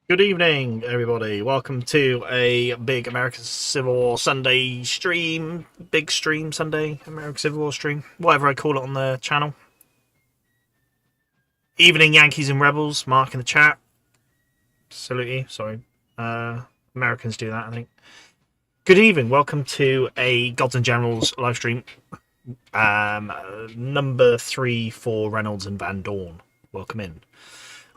Good evening, everybody. Welcome to a big American Civil War Sunday stream. Big stream Sunday, American Civil War stream, whatever I call it on the channel. Evening, Yankees and Rebels. Mark in the chat. Salute you. Sorry. Americans do that, I think. Good evening. Welcome to a Gods and Generals live stream. Number 3 for Reynolds and Van Dorn. Welcome in.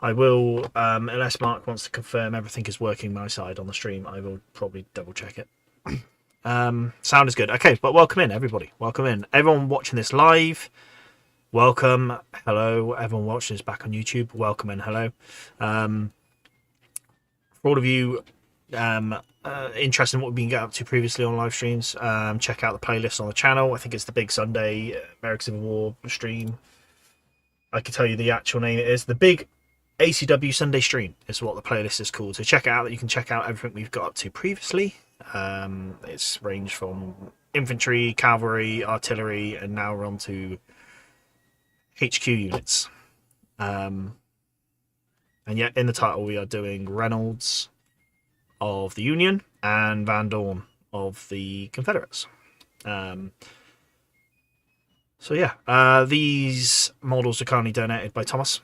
I will, unless Mark wants to confirm everything is working my side on the stream, I will probably double check it. Sound is good. Okay, but welcome in, everybody. Welcome in. Everyone watching this live, welcome. Hello. Everyone watching this back on YouTube, welcome and hello. For all of you interested in what we've been getting up to previously on live streams, check out the playlist on the channel. I think it's the Big Sunday American Civil War stream. I can tell you the actual name it is. The Big ACW Sunday Stream is what the playlist is called. So check it out. You can check out everything we've got up to previously. It's ranged from infantry, cavalry, artillery, and now we're on to HQ units. And yet in the title we are doing Reynolds of the Union and Van Dorn of the Confederates. So yeah, these models are currently donated by Thomas.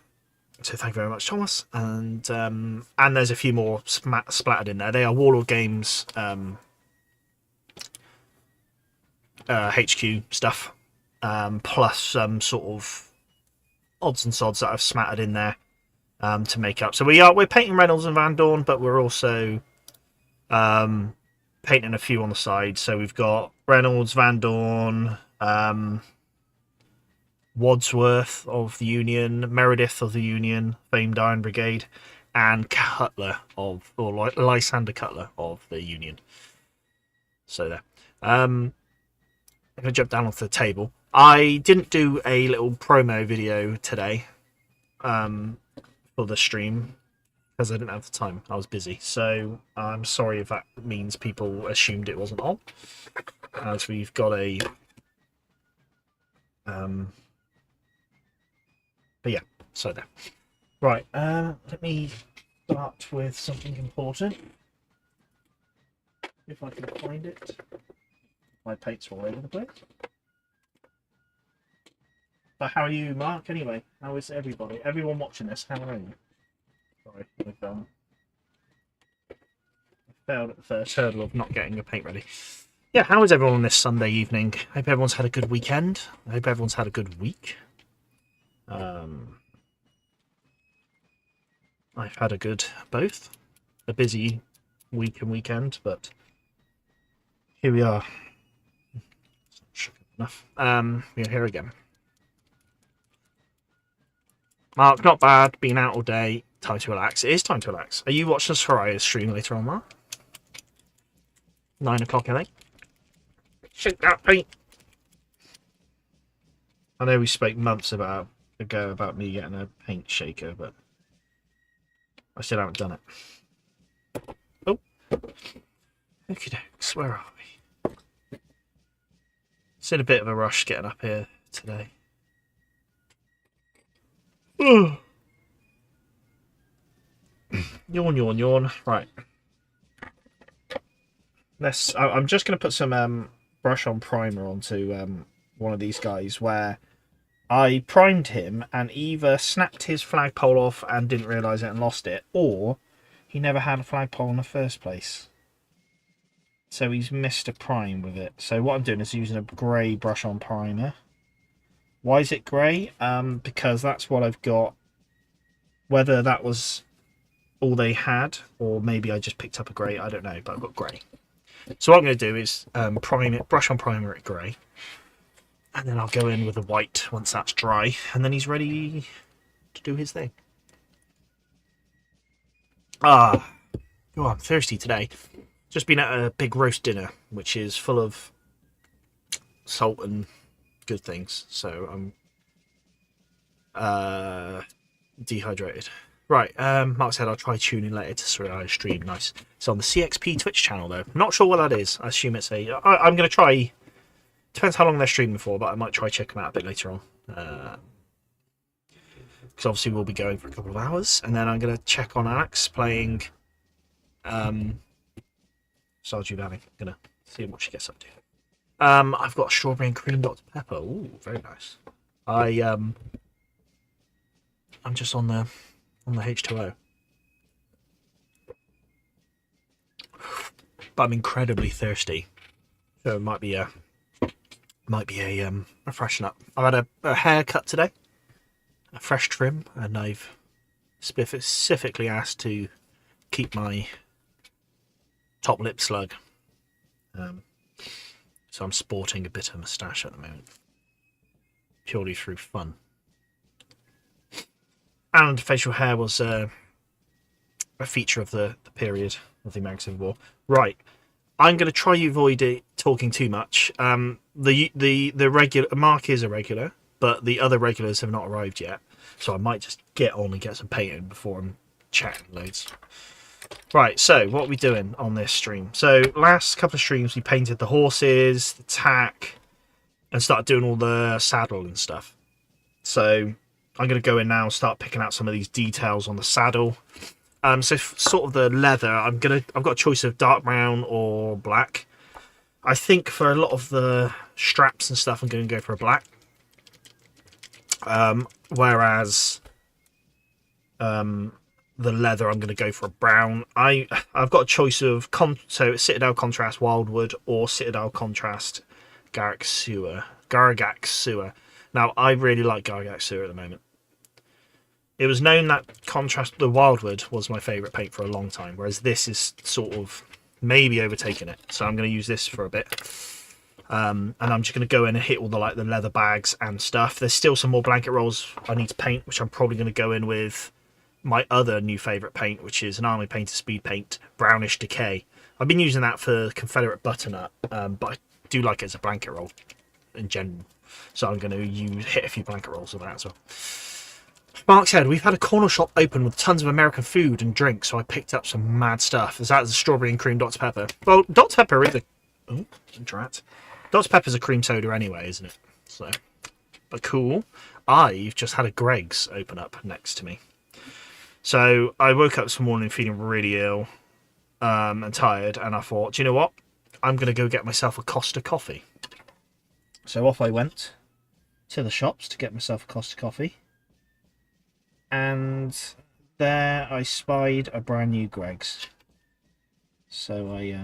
So thank you very much, Thomas. And there's a few more splattered in there. They are Warlord Games HQ stuff, plus some sort of odds and sods that I've smattered in there to make up. So we're painting Reynolds and Van Dorn, but we're also painting a few on the side. So we've got Reynolds, Van Dorn, Wadsworth of the Union, Meredith of the Union, famed Iron Brigade, and Cutler Lysander Cutler of the Union. So there. I'm going to jump down onto the table. I didn't do a little promo video today for the stream because I didn't have the time. I was busy. So I'm sorry if that means people assumed it wasn't on. As we've got a... But yeah, so there. Right, let me start with something important. If I can find it. My paints are all over the place. But how are you, Mark, anyway? How is everybody? Everyone watching this, how are you? Sorry, I failed at the first hurdle of not getting your paint ready. Yeah, how is everyone on this Sunday evening? Hope everyone's had a good weekend. I hope everyone's had a good week. I've had both. A busy week and weekend, but here we are. Enough. We're here again. Mark, not bad. Been out all day. Time to relax. It is time to relax. Are you watching Soraya's stream later on, Mark? 9 o'clock, I think. Shake that paint. I know we spoke months ago about me getting a paint shaker, but I still haven't done it. Oh. Okie dokes, where are we? It's in a bit of a rush getting up here today. Yawn, yawn, yawn. Right. I'm just going to put some brush on primer onto one of these guys where I primed him and either snapped his flagpole off and didn't realise it and lost it, or he never had a flagpole in the first place. So he's missed a prime with it. So what I'm doing is using a grey brush on primer. Why is it grey? Because that's what I've got. Whether that was all they had, or maybe I just picked up a grey, I don't know, but I've got grey. So what I'm going to do is prime it, brush on primer at grey. And then I'll go in with the white once that's dry, and then he's ready to do his thing. Oh, I'm thirsty today. Just been at a big roast dinner, which is full of salt and good things. So I'm dehydrated. Right, Mark said I'll try tuning later to Soraya's stream. Nice. It's on the CXP Twitch channel, though. Not sure what that is. I assume it's I'm going to try... Depends how long they're streaming for, but I might try check them out a bit later on. because obviously we'll be going for a couple of hours, and then I'm going to check on Alex playing Stardew Valley. I'm going to see what she gets up to. I've got strawberry and cream Dr. Pepper. Ooh, very nice. I'm just on the H2O. But I'm incredibly thirsty. So it might be a freshen up. I've had a haircut today. A fresh trim, and I've specifically asked to keep my top lip slug. So I'm sporting a bit of a moustache at the moment. Purely through fun. And facial hair was a feature of the period of the American Civil War. Right. I'm going to try to avoid talking too much. The regular Mark is a regular, but the other regulars have not arrived yet. So I might just get on and get some painting before I'm chatting loads. Right, so what are we doing on this stream? So last couple of streams we painted the horses, the tack, and started doing all the saddle and stuff. So I'm going to go in now and start picking out some of these details on the saddle. So sort of the leather, I've got a choice of dark brown or black. I think for a lot of the straps and stuff, I'm going to go for a black. Whereas the leather, I'm going to go for a brown. I've got a choice of Citadel Contrast Wildwood or Citadel Contrast Garagax Sewer. Now, I really like Garagax Sewer at the moment. It was known that the Wildwood was my favourite paint for a long time, whereas this is sort of maybe overtaking it. So I'm going to use this for a bit. And I'm just going to go in and hit all the leather bags and stuff. There's still some more blanket rolls I need to paint, which I'm probably going to go in with my other new favourite paint, which is an Army Painter Speed Paint, Brownish Decay. I've been using that for Confederate Butternut, but I do like it as a blanket roll in general. So I'm going to hit a few blanket rolls of that as well. Mark said, we've had a corner shop open with tons of American food and drinks, so I picked up some mad stuff. Is that the strawberry and cream Dr. Pepper? Well, Dr. Pepper is Dr. Pepper's a cream soda anyway, isn't it? So, but cool. I've just had a Greg's open up next to me. So I woke up this morning feeling really ill and tired, and I thought, do you know what? I'm going to go get myself a Costa coffee. So off I went to the shops to get myself a Costa coffee. And there I spied a brand new Greg's. So I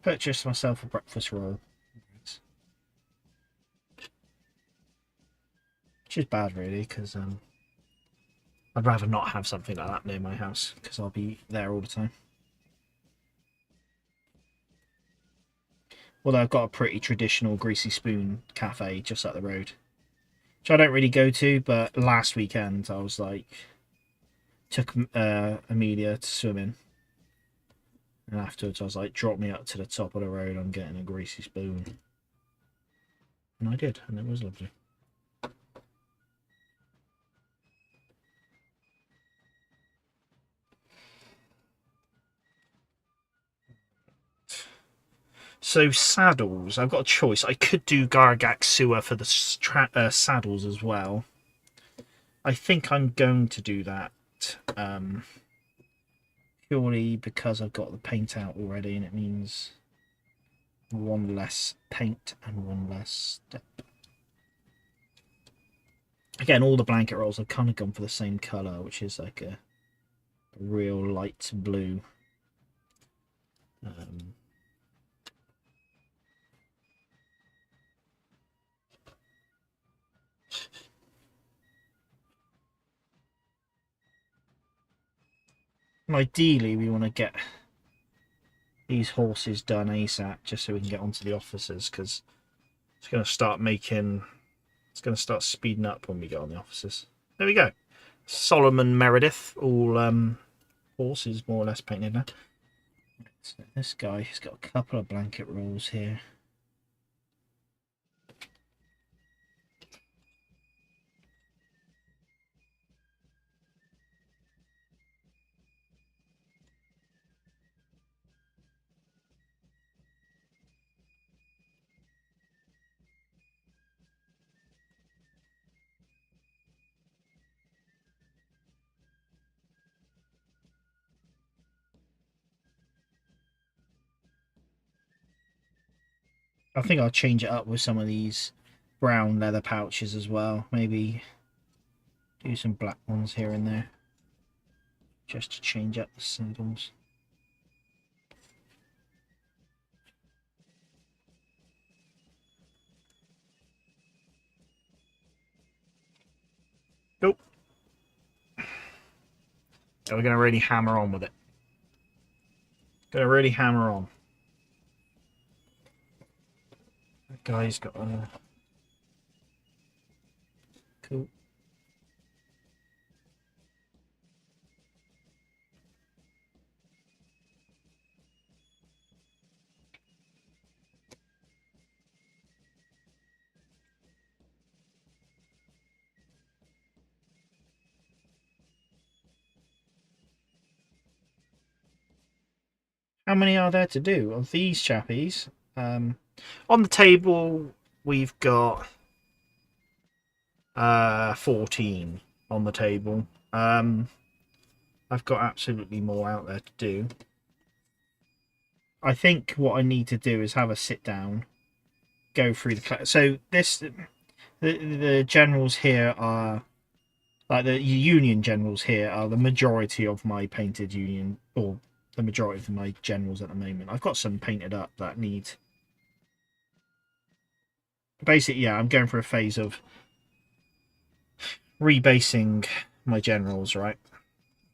purchased myself a breakfast roll. Which is bad really, because I'd rather not have something like that near my house, because I'll be there all the time. Although I've got a pretty traditional Greasy Spoon cafe just up the road, which I don't really go to, but last weekend I was like, took Amelia to swimming, and afterwards I was like, drop me up to the top of the road, I'm getting a Greasy Spoon. And I did, and it was lovely. So saddles, I've got a choice. I could do Garagax Sewer for the saddles as well. I think I'm going to do that purely because I've got the paint out already, and it means one less paint and one less step. Again, all the blanket rolls have kind of gone for the same colour, which is like a real light blue. Ideally, we want to get these horses done ASAP, just so we can get onto the officers, because it's going to start speeding up when we get on the officers. There we go. Solomon Meredith, all horses more or less painted now. So this guy has got a couple of blanket rolls here. I think I'll change it up with some of these brown leather pouches as well. Maybe do some black ones here and there, just to change up the symbols. Nope. So we're going to really hammer on with it. Going to really hammer on. That guy's got a... Cool. How many are there to do of these chappies? On the table, we've got 14 on the table. I've got absolutely more out there to do. I think what I need to do is have a sit down, go through the... So the generals here are... Like the Union generals here are the majority of my painted Union, or the majority of my generals at the moment. I've got some painted up that need... Basically, yeah, I'm going for a phase of rebasing my generals, right?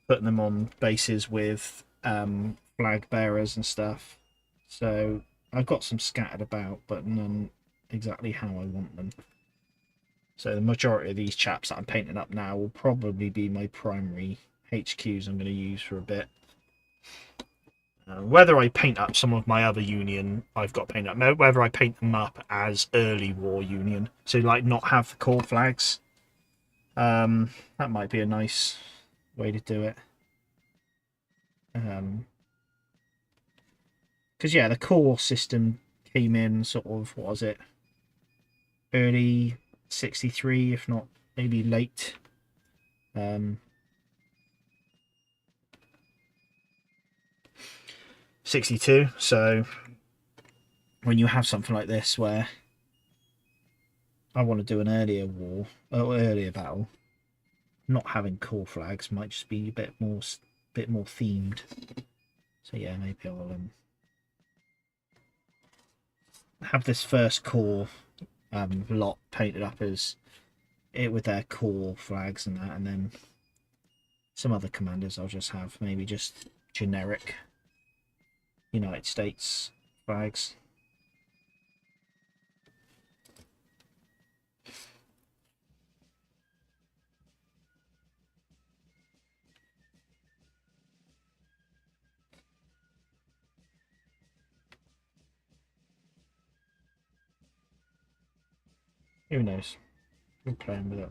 Putting them on bases with flag bearers and stuff. So I've got some scattered about, but none exactly how I want them. So the majority of these chaps that I'm painting up now will probably be my primary HQs I'm going to use for a bit. Whether I paint up some of my other Union I've got painted up, whether I paint them up as early war Union, so like not have the core flags, that might be a nice way to do it. Because yeah, the core system came in sort of, what was it, early 63, if not maybe late. 62. So when you have something like this where I want to do an earlier war, or earlier battle, not having core flags might just be a bit more themed. So yeah, maybe I'll have this first core lot painted up as it with their core flags and that, and then some other commanders I'll just have maybe just generic United States flags. Who knows? We're playing with it.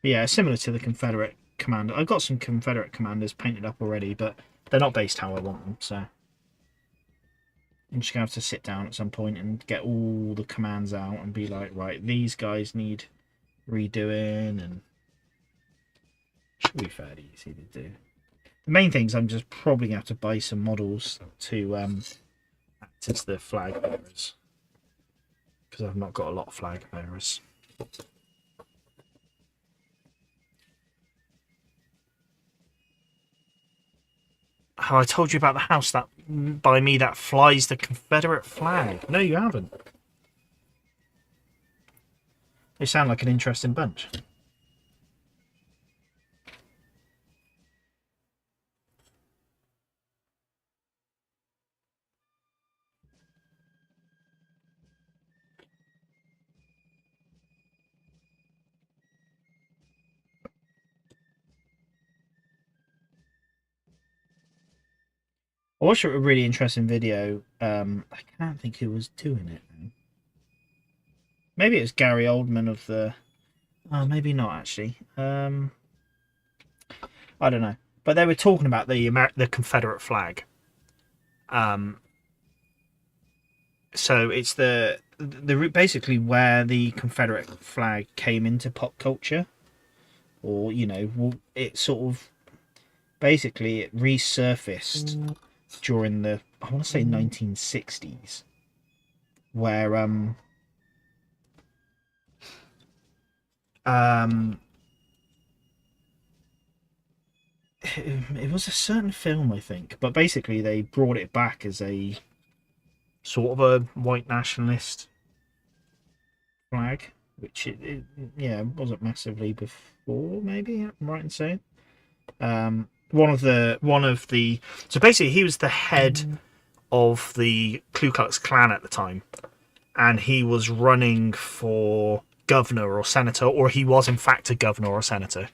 But yeah, similar to the Confederate commander. I've got some Confederate commanders painted up already, but they're not based how I want them, so I'm just going to have to sit down at some point and get all the commands out and be like, right, these guys need redoing, and should be fairly easy to do. The main things I'm just probably going to have to buy some models to act as the flag bearers, because I've not got a lot of flag bearers. Have I told you about the house that by me that flies the Confederate flag? No, you haven't. They sound like an interesting bunch. I watched a really interesting video. I can't think who was doing it. Maybe it was Gary Oldman of the... Oh, maybe not, actually. I don't know. But they were talking about the Confederate flag. So it's the basically where the Confederate flag came into pop culture, or it sort of basically it resurfaced during the, I want to say, 1960s, where it was a certain film, I think, but basically they brought it back as a sort of a white nationalist flag, which yeah, wasn't massively before. Maybe I'm right in saying. One of the so basically he was the head of the Ku Klux Klan at the time, and he was running for governor or senator, or he was in fact a governor or senator.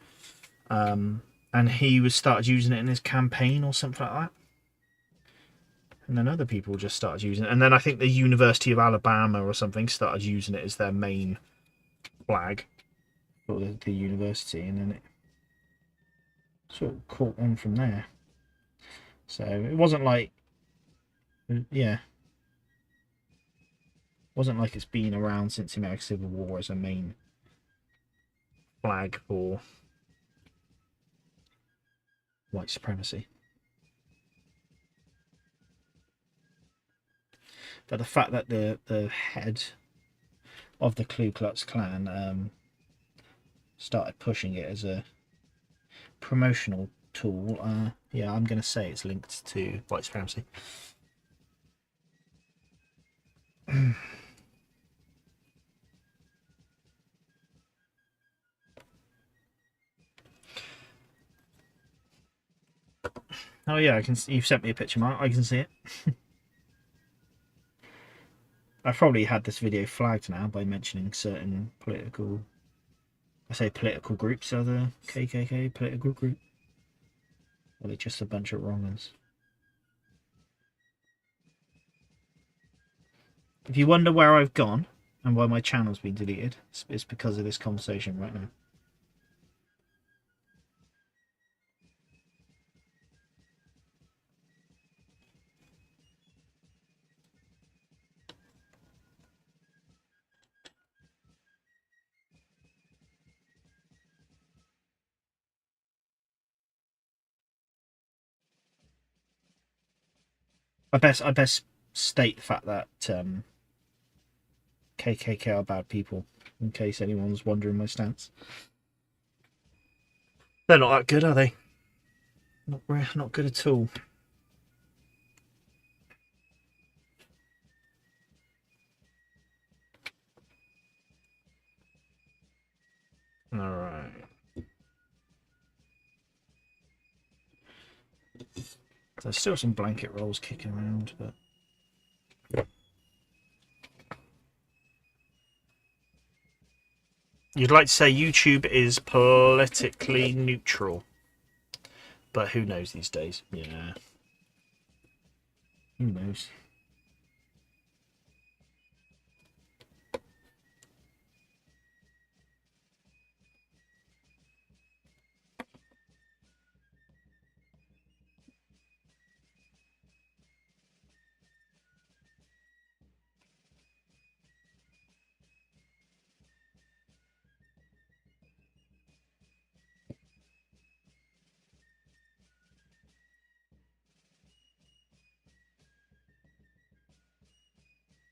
And he was started using it in his campaign or something like that. And then other people just started using it. And then I think the University of Alabama or something started using it as their main flag for the university, and then it sort of caught on from there. So it wasn't like, yeah, wasn't like it's been around since the American Civil War as a main flag for white supremacy. But the fact that the head of the Ku Klux Klan started pushing it as a promotional tool, yeah, I'm going to say it's linked to white supremacy. Oh yeah, I can. You've sent me a picture, Mark. I can see it. I've probably had this video flagged now by mentioning certain political. I say political groups. Are the KKK political group? Or are they just a bunch of wrongers? If you wonder where I've gone and why my channel's been deleted, it's because of this conversation right now. I best state the fact that KKK are bad people, in case anyone's wondering my stance. They're not that good, are they? Not good at all. All right. There's still some blanket rolls kicking around, but you'd like to say YouTube is politically neutral, but who knows these days? Yeah, who knows?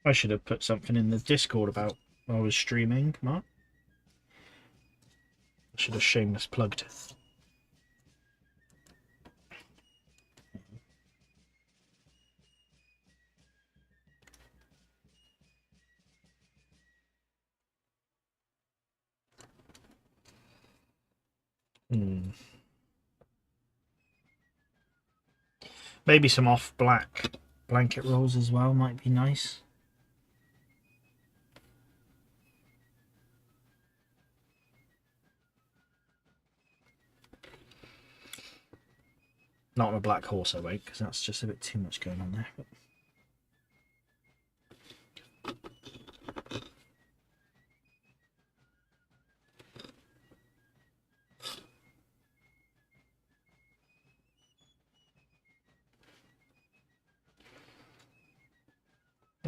I should have put something in the Discord about I was streaming, Mark. I should have shameless plugged. Maybe some off black blanket rolls as well might be nice. Not on a black horse, I won't, because that's just a bit too much going on there. But...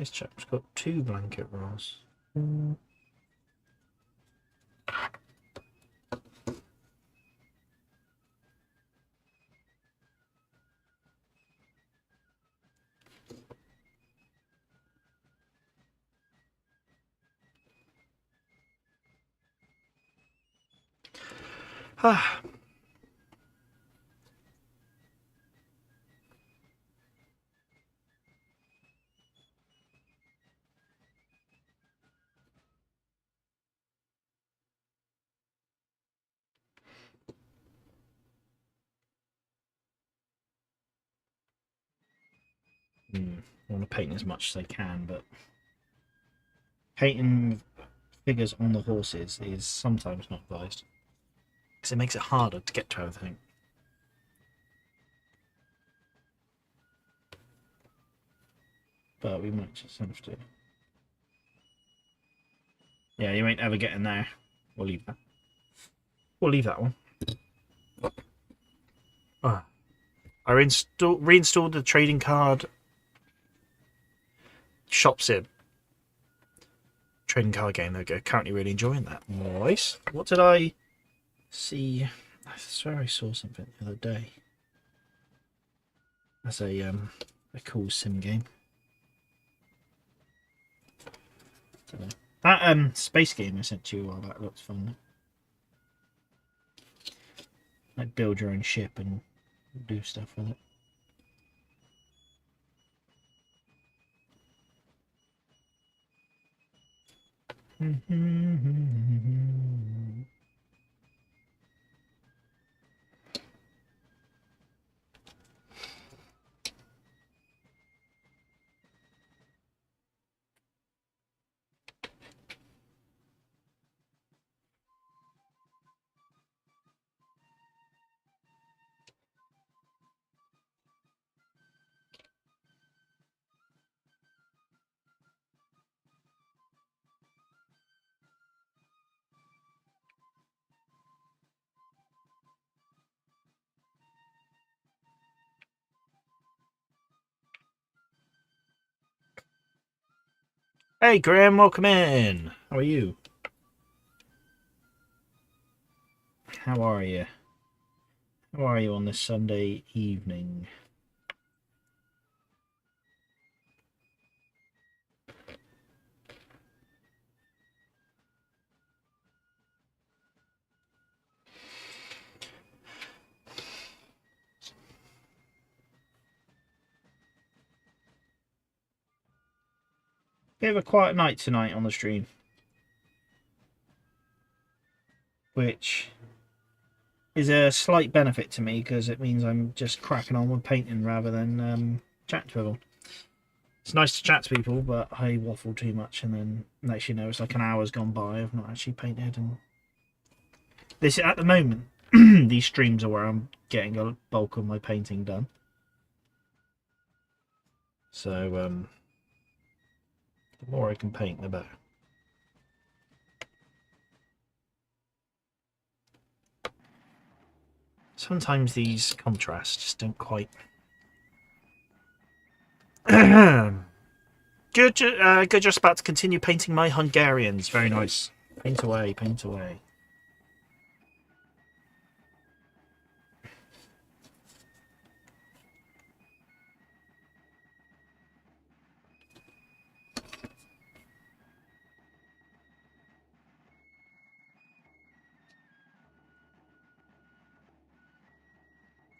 This chap's got 2 blanket rolls. Ah. I want to paint as much as I can, but painting figures on the horses is sometimes not advised because it makes it harder to get to everything. But we might just have to. Yeah, you ain't ever getting there. We'll leave that. We'll leave that one. I reinstalled the trading card shop sim. Trading card game. There we go. Currently really enjoying that. Nice. What did I see? I swear I saw something the other day. That's a cool sim game. That space game I sent to you a while back looks fun. Like build your own ship and do stuff with it. Hey Graham, welcome in. How are you? How are you? How are you on this Sunday evening? Bit of a quiet night tonight on the stream, which is a slight benefit to me because it means I'm just cracking on with painting rather than chatting to everyone. It's nice to chat to people, but I waffle too much, and then next you know, it's like an hour's gone by. I've not actually painted, and this at the moment, these streams are where I'm getting a bulk of my painting done. So the more I can paint, the better. Sometimes these contrasts just don't quite. Good, just about to continue painting my Hungarians. Very nice. Paint away, paint away.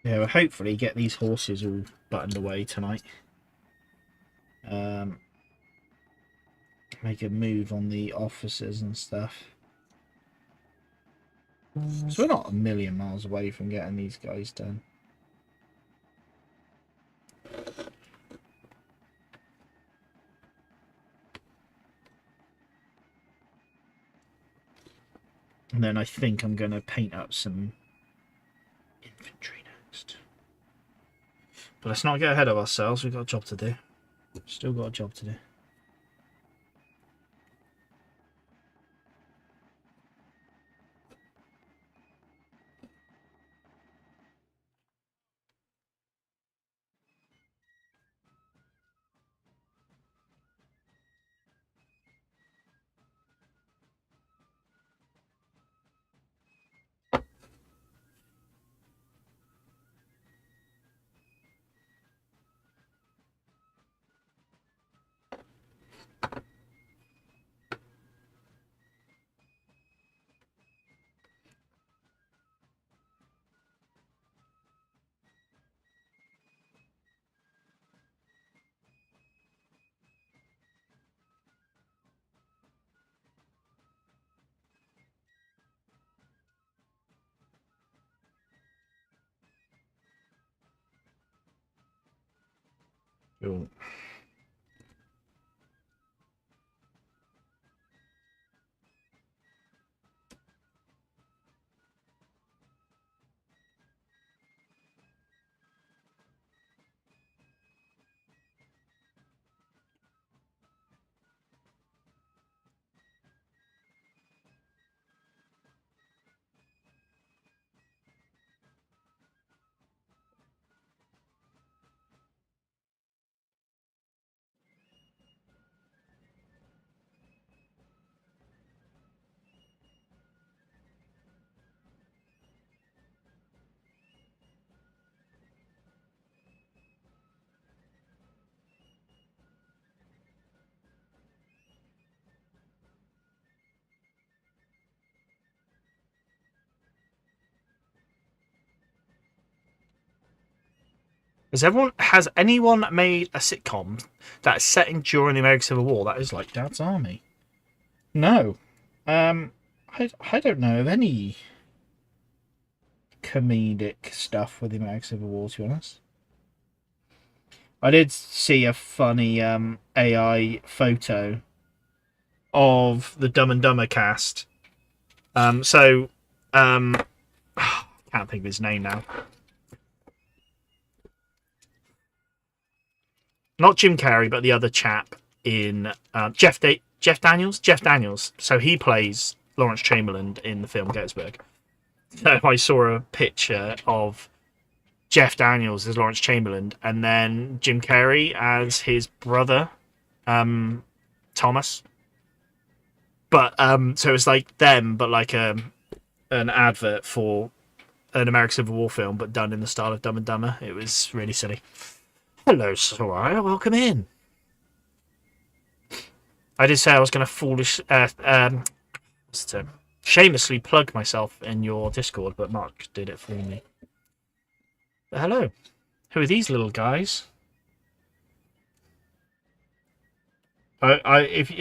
Yeah, we'll hopefully get these horses all buttoned away tonight. Make a move on the officers and stuff. So we're not a million miles away from getting these guys done. And then I think I'm going to paint up some infantry next. But let's not get ahead of ourselves. We've got a job to do. Still got a job to do. Cool. Has anyone made a sitcom that's setting during the American Civil War that is like Dad's Army? No. I don't know of any comedic stuff with the American Civil War, to be honest. I did see a funny AI photo of the Dumb and Dumber cast. Can't think of his name now. Not Jim Carrey, but the other chap in Jeff Daniels. Jeff Daniels. So he plays Lawrence Chamberlain in the film Gettysburg. So I saw a picture of Jeff Daniels as Lawrence Chamberlain, and then Jim Carrey as his brother, Thomas. But so it's like them, but like an advert for an American Civil War film, but done in the style of Dumb and Dumber. It was really silly. Hello, Soraya. Welcome in. I did say I was going to shamelessly plug myself in your Discord, but Mark did it for me. But hello. Who are these little guys? If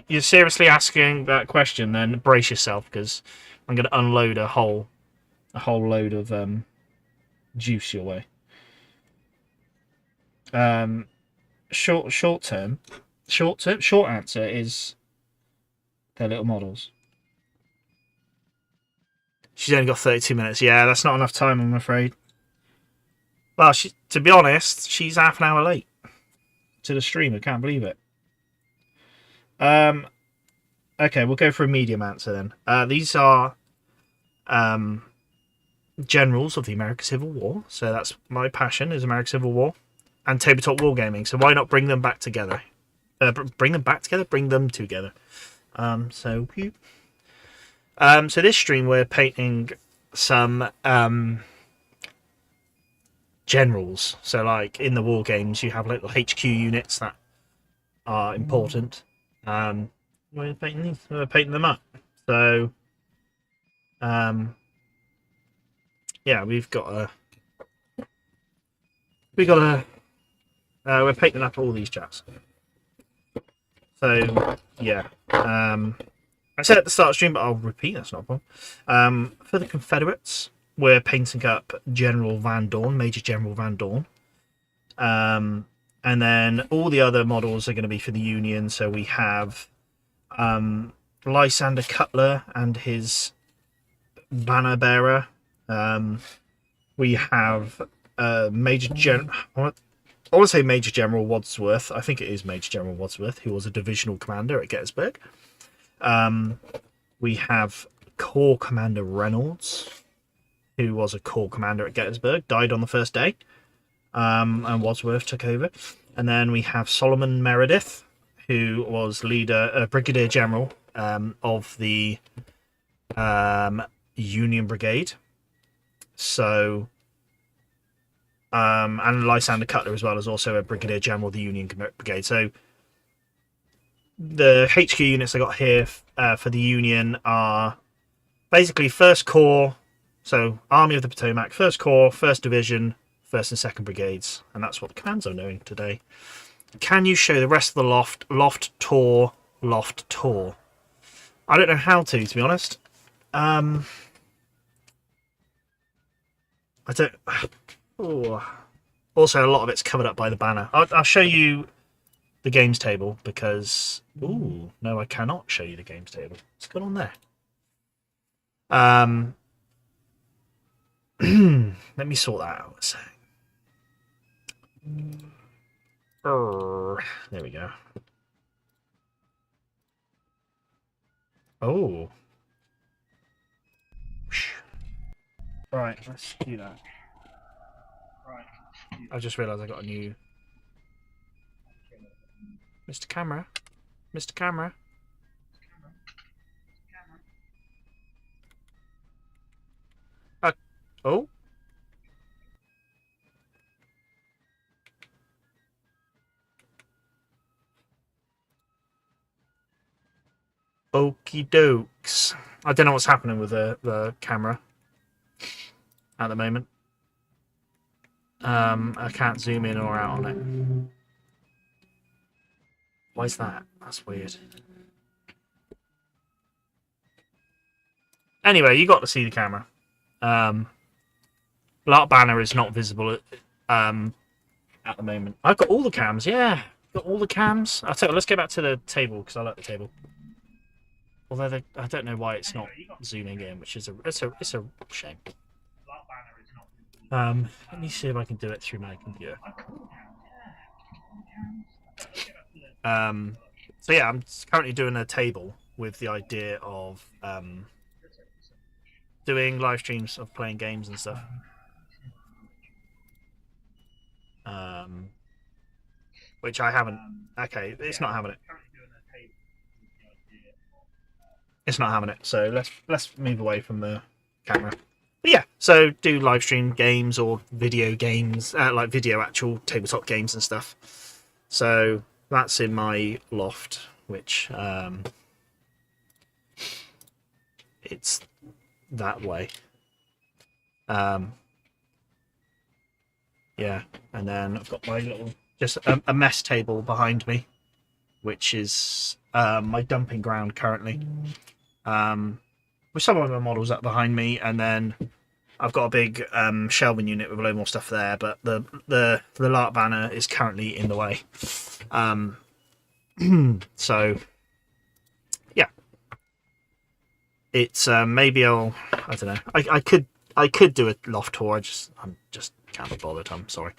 you're seriously asking that question, then brace yourself, because I'm going to unload a whole load of juice your way. Short answer is they're little models. She's only got 32 minutes. Yeah, that's not enough time, I'm afraid. Well, to be honest, she's half an hour late to the stream. I can't believe it. Okay, we'll go for a medium answer then. These are generals of the American Civil War. So that's my passion, is American Civil War and tabletop wargaming. So why not bring them back together? Bring them together. So this stream we're painting some generals. So like in the war games, you have little HQ units that are important. We're painting these. We're painting them up. So yeah, we're painting up all these chaps. So yeah, I said at the start of the stream, but I'll repeat, that's not a problem. For the Confederates, we're painting up General Van Dorn, Major General Van Dorn. And then all the other models are going to be for the Union. So we have Lysander Cutler and his banner bearer. We have Major General... I want to say Major General Wadsworth. I think it is Major General Wadsworth, who was a divisional commander at Gettysburg. We have Corps Commander Reynolds, who was a Corps Commander at Gettysburg, died on the first day, and Wadsworth took over. And then we have Solomon Meredith, who was Brigadier General of the Union Brigade. So... and Lysander Cutler as well is also a Brigadier General of the Union Brigade. So the HQ units I got here for the Union are basically 1st Corps, so Army of the Potomac, 1st Corps, 1st Division, 1st and 2nd Brigades, and that's what the commands I'm doing today. Can you show the rest of the loft tour? I don't know how to be honest. I don't... Oh. Also, a lot of it's covered up by the banner. I'll show you the games table because... Ooh, no, I cannot show you the games table. What's going on there? Let me sort that out a sec. There we go. Oh. Right, let's do that. Right. I just realised I got a new... Mr. Camera. Mr. Camera. Oh. Okie dokes. I don't know what's happening with the camera at the moment. I can't zoom in or out on it. Why is that? That's weird. Anyway, you got to see the camera. Lark banner is not visible at the moment. I've got all the cams. Yeah, got all the cams. I'll tell you, let's go back to the table because I like the table. Although I don't know why it's not zooming in, which is it's a shame. Let me see if I can do it through my computer. So yeah, I'm currently doing a table with the idea of doing live streams of playing games and stuff. Which I haven't. Okay, it's not having it. It's not having it. So let's move away from the camera. But yeah, so do live stream games or video games, like video actual tabletop games and stuff. So that's in my loft, which it's that way. Yeah, and then I've got my little just a mess table behind me, which is my dumping ground currently. With some of my models up behind me, and then I've got a big shelving unit with a load more stuff there, but the Lark banner is currently in the way. So yeah, it's maybe I don't know. I could do a loft tour. I'm just can't be bothered. I'm sorry.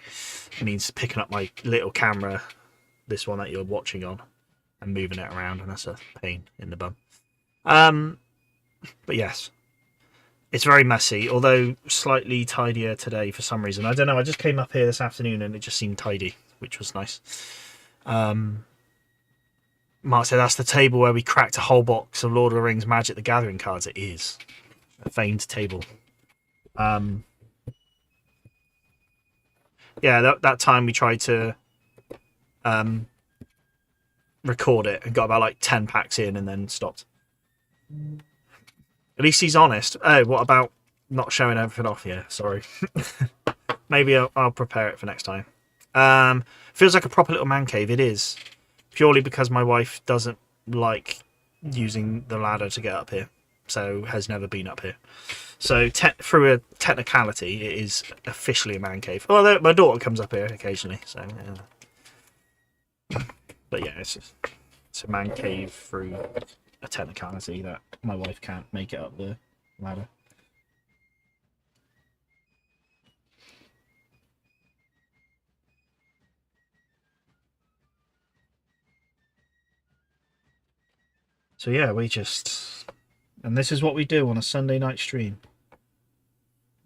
It means picking up my little camera, this one that you're watching on, and moving it around, and that's a pain in the bum. But yes, it's very messy, although slightly tidier today for some reason. I don't know, I just came up here this afternoon and it just seemed tidy, which was nice. Mark said that's the table where we cracked a whole box of Lord of the Rings Magic the Gathering cards. It is a famed table. Yeah, that time we tried to record it and got about like 10 packs in and then stopped. At least he's honest. Oh, what about not showing everything off here? Sorry. Maybe I'll prepare it for next time. Feels like a proper little man cave. It is. Purely because my wife doesn't like using the ladder to get up here. So has never been up here. So through a technicality, it is officially a man cave. Although my daughter comes up here occasionally. So, yeah. But yeah, it's a man cave through a technicality that my wife can't make it up the ladder. So yeah, and this is what we do on a Sunday night stream.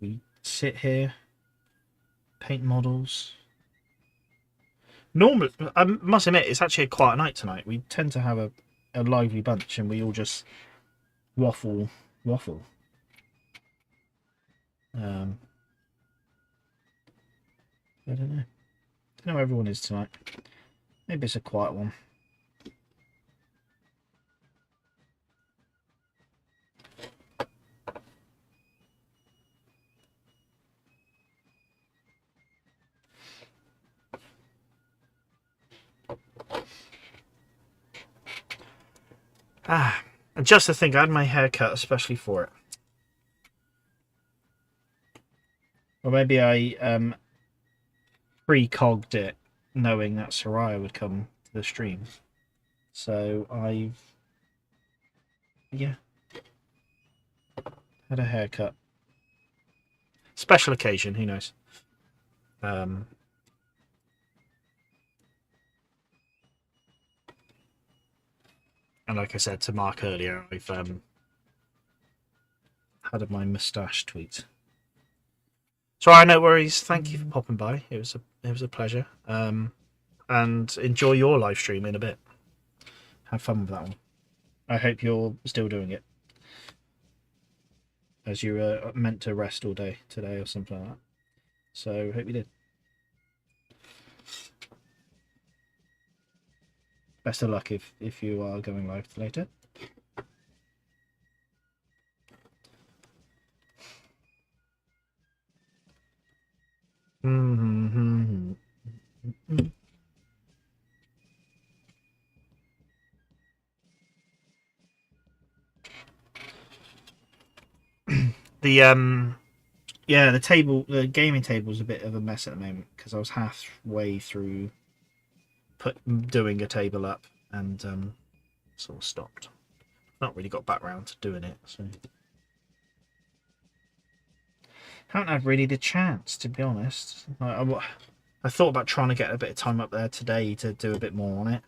We sit here, paint models. Normally, I must admit, it's actually a quiet night tonight. We tend to have a lively bunch and we all just waffle. I don't know. I don't know where everyone is tonight. Maybe it's a quiet one. And just to think, I had my hair cut especially for it. Or maybe I pre-cogged it knowing that Soraya would come to the stream. So I've, yeah, had a haircut. Special occasion, who knows? And like I said to Mark earlier, I've had my moustache tweaked. Sorry, no worries. Thank you for popping by. It was a pleasure. And enjoy your live stream in a bit. Have fun with that one. I hope you're still doing it, as you were meant to rest all day today or something like that. So hope you did. Best of luck if you are going live later. The gaming table is a bit of a mess at the moment because I was halfway through doing a table up and sort of stopped. Not really got back round to doing it, so haven't had really the chance, to be honest. I thought about trying to get a bit of time up there today to do a bit more on it,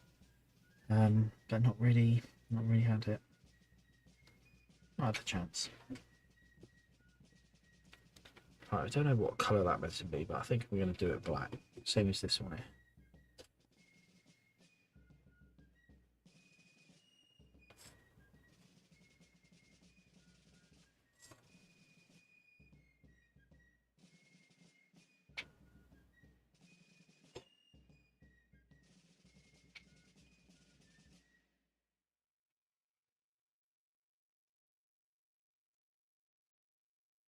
but not really had it. Not had the chance. Right, I don't know what colour that meant to be, but I think we're going to do it black, same as this one here.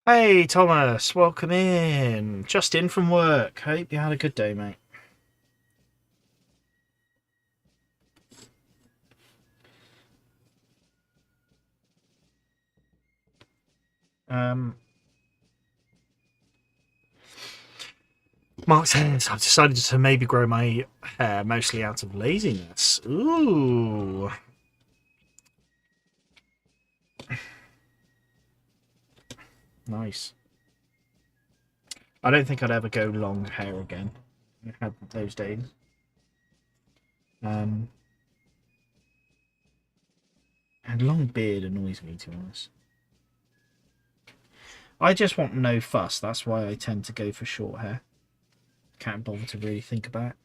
Hey Thomas, welcome in. Just in from work. Hope you had a good day, mate. Mark says, I've decided to maybe grow my hair mostly out of laziness. Ooh. Nice. I don't think I'd ever go long hair again. I had those days. And long beard annoys me, to be honest. I just want no fuss. That's why I tend to go for short hair. Can't bother to really think about it.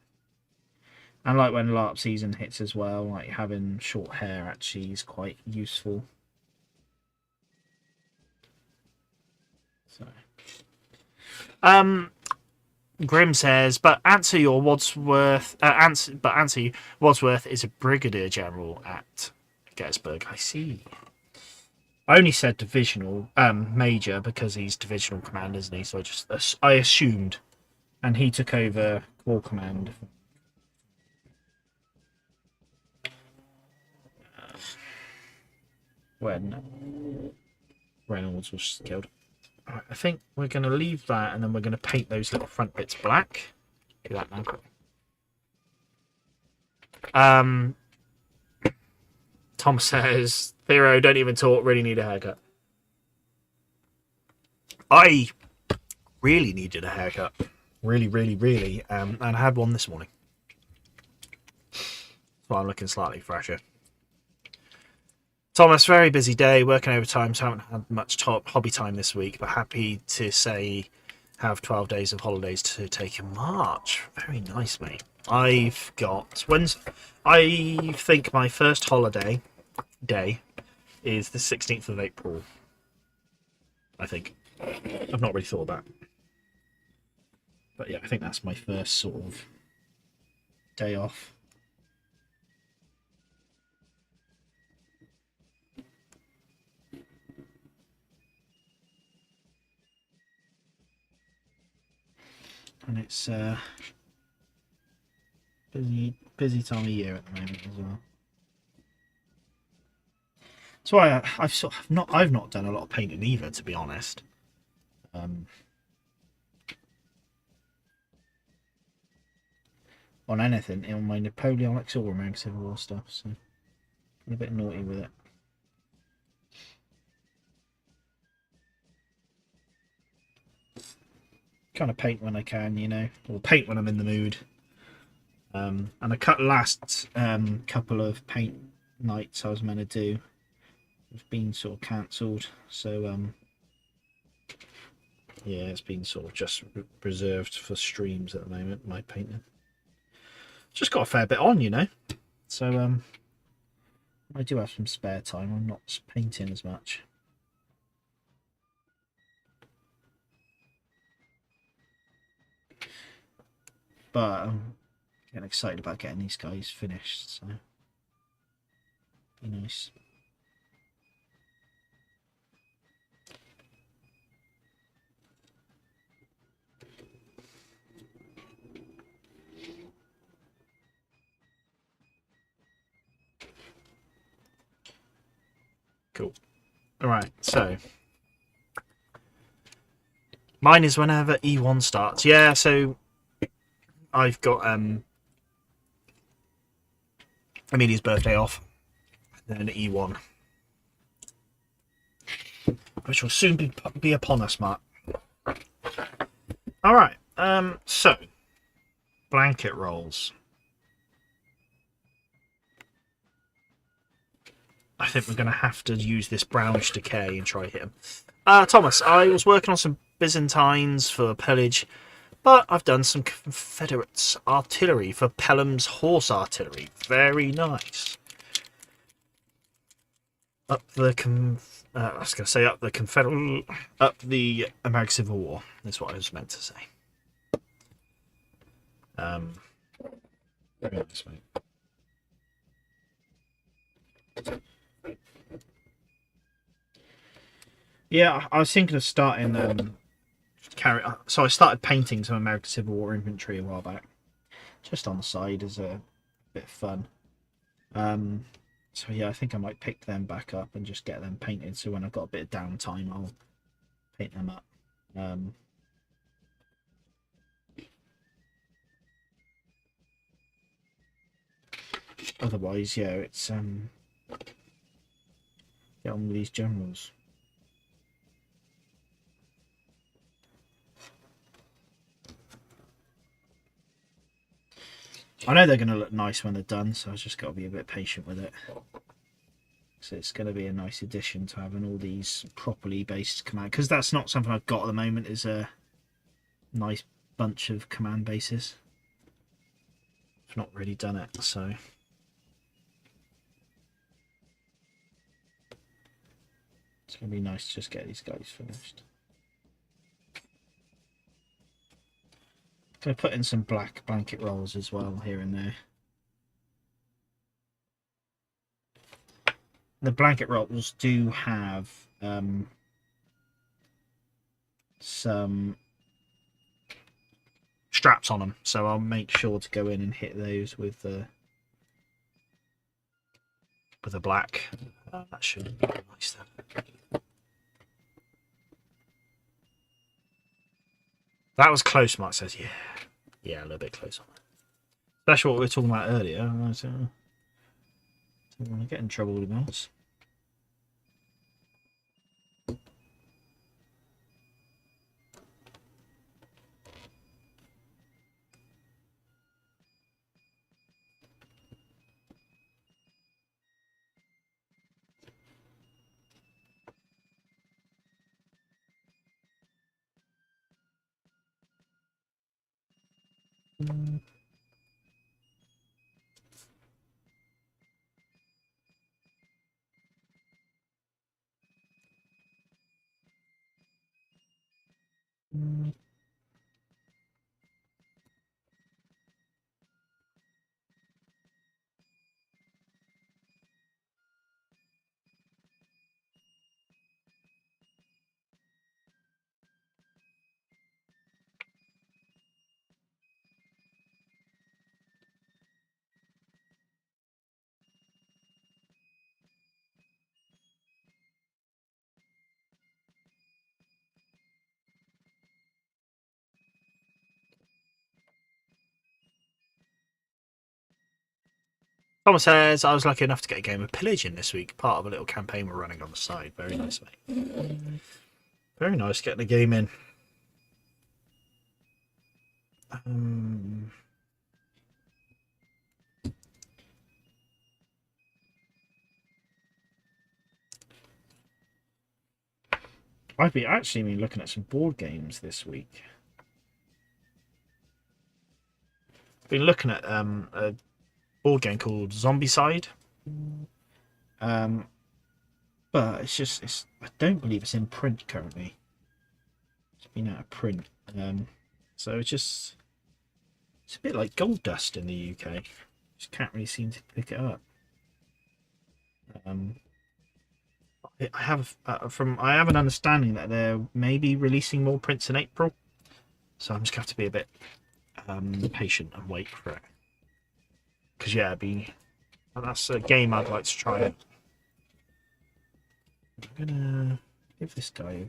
And like when LARP season hits as well, like having short hair actually is quite useful. So, Grim says, but answer Wadsworth is a brigadier general at Gettysburg. I see. I only said divisional, major because he's divisional commander, isn't he? So I assumed, and he took over Corps command. When Reynolds was killed. Right, I think we're going to leave that, and then we're going to paint those little front bits black. Do that now. Tom says, Theo, don't even talk, really need a haircut. I really needed a haircut. Really, really, really. And I had one this morning. So I'm looking slightly fresher. Thomas, very busy day, working overtime, so I haven't had much hobby time this week, but happy to say have 12 days of holidays to take in March. Very nice, mate. I think my first holiday day is the 16th of April. I think. I've not really thought about it. But yeah, I think that's my first sort of day off. And it's busy time of year at the moment as well. That's why I've not done a lot of painting either, to be honest. on anything, on my Napoleonics or American Civil War stuff, so I'm a bit naughty with it. Kind of paint when I can, you know, or paint when I'm in the mood. And I cut last couple of paint nights I was meant to do have been sort of cancelled, so yeah, it's been sort of just reserved for streams at the moment, my painting. Just got a fair bit on, you know, so I do have some spare time. I'm not painting as much. But I'm getting excited about getting these guys finished, so be nice. Cool. Alright, so mine is whenever E1 starts. Yeah, so I've got Amelia's birthday off, and then E1, which will soon be upon us, Mark. Alright, so blanket rolls. I think we're going to have to use this brownish decay and try hit him. Thomas, I was working on some Byzantines for pillage, but I've done some Confederates artillery for Pelham's horse artillery. Very nice. Up the I was going to say up the Confederate, up the American Civil War. That's what I was meant to say. Very nice, mate. Yeah, I was thinking of starting so I started painting some American Civil War infantry a while back, just on the side as a bit of fun. So yeah, I think I might pick them back up and just get them painted. So when I've got a bit of downtime, I'll paint them up. Otherwise, yeah, it's get on with these generals. I know they're going to look nice when they're done, so I've just got to be a bit patient with it. So it's going to be a nice addition to having all these properly based command, because that's not something I've got at the moment, is a nice bunch of command bases. I've not really done it, so it's going to be nice to just get these guys finished. Going to put in some black blanket rolls as well here and there. The blanket rolls do have some straps on them, so I'll make sure to go in and hit those with the black. That should be nice then. That was close, Mark says. Yeah, a little bit close on that. That's what we were talking about earlier. I don't want to get in trouble with mouse. Thomas says, I was lucky enough to get a game of Pillage in this week, part of a little campaign we're running on the side. Very nice, mate. Very nice getting a game in. I've actually been looking at some board games this week. I've been looking at a board game called Zombicide. But I don't believe it's in print currently. It's been out of print. So it's a bit like Gold Dust in the UK. Just can't really seem to pick it up. I have an understanding that they're maybe releasing more prints in April, so I'm just going to have to be a bit patient and wait for it. Because yeah, that's a game I'd like to try it. I'm gonna give this guy.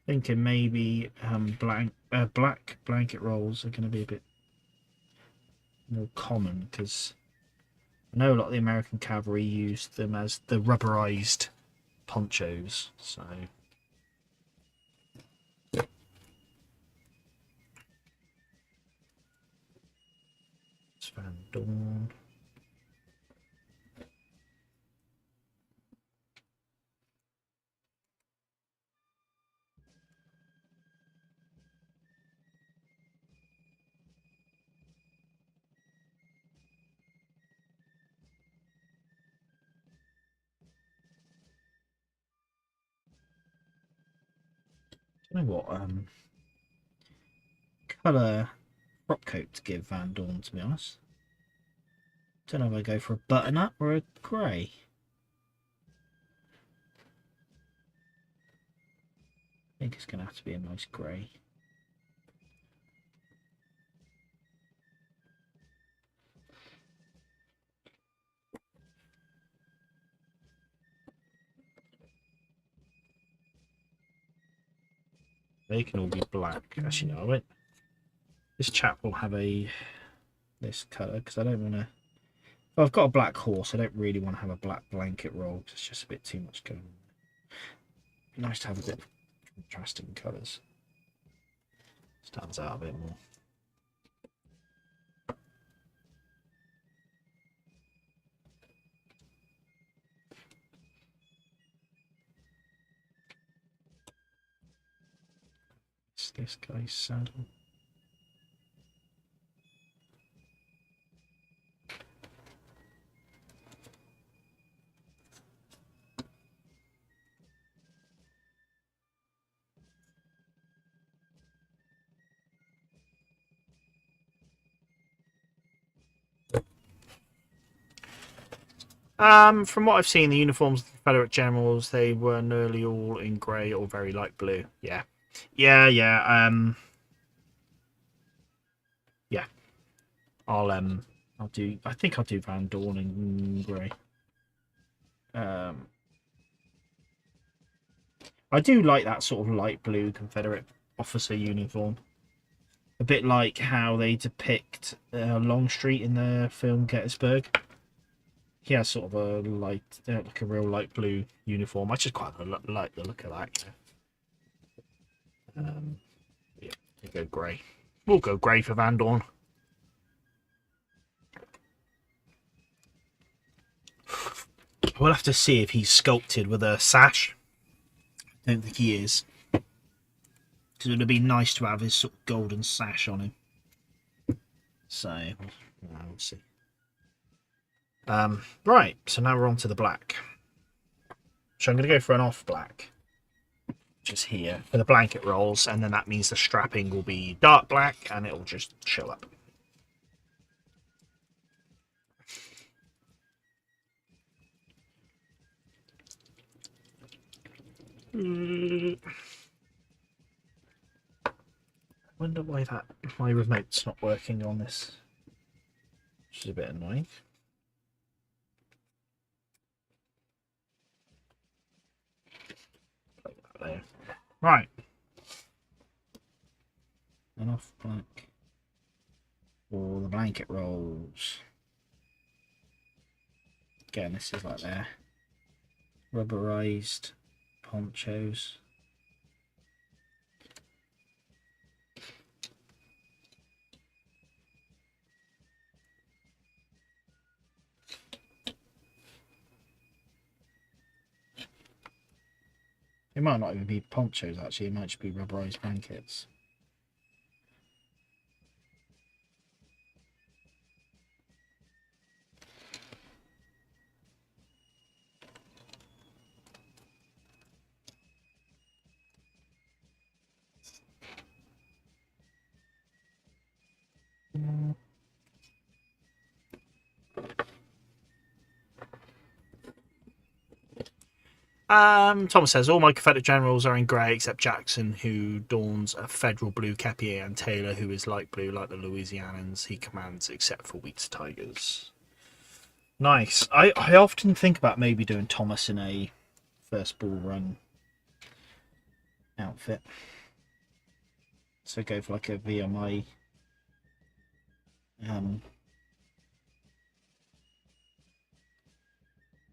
Thinking maybe black blanket rolls are going to be a bit more common, because I know a lot of the American cavalry used them as the rubberized ponchos. So it's Van Dorn. I don't know what colour frock coat to give Van Dorn, to be honest. Don't know if I go for a butternut or a grey. I think it's going to have to be a nice grey. They can all be black. Actually, no, I won't. This chap will have this colour, because I don't want to. Well, I've got a black horse. I don't really want to have a black blanket roll, because it's just a bit too much going on. It'd be nice to have a bit of contrasting colours. Stands out a bit more. It's this guy's saddle. From what I've seen, the uniforms of the Confederate generals, they were nearly all in grey or very light blue. Yeah. Yeah. I'll do. I think I'll do Van Dorn in grey. I do like that sort of light blue Confederate officer uniform. A bit like how they depict Longstreet in the film Gettysburg. He has sort of a light, like a real light blue uniform. I just quite like the look of that. Yeah, we'll go grey. We'll go grey for Van Dorn. We'll have to see if he's sculpted with a sash. I don't think he is. Because it would be nice to have his sort of golden sash on him. So, we'll see. Right, so now we're on to the black. So I'm going to go for an off black, which is here, for the blanket rolls, and then that means the strapping will be dark black, and it'll just show up. I wonder why my remote's not working on this, which is a bit annoying. Right. And off black. Or the blanket rolls. Again, this is like their rubberized ponchos. It might not even be ponchos actually, it might just be rubberized blankets. Thomas says all my Confederate generals are in grey except Jackson, who dons a federal blue kepi, and Taylor, who is light blue like the Louisianans he commands, except for Wheat's Tigers. Nice. I often think about maybe doing Thomas in a first ball run outfit. So go for like a VMI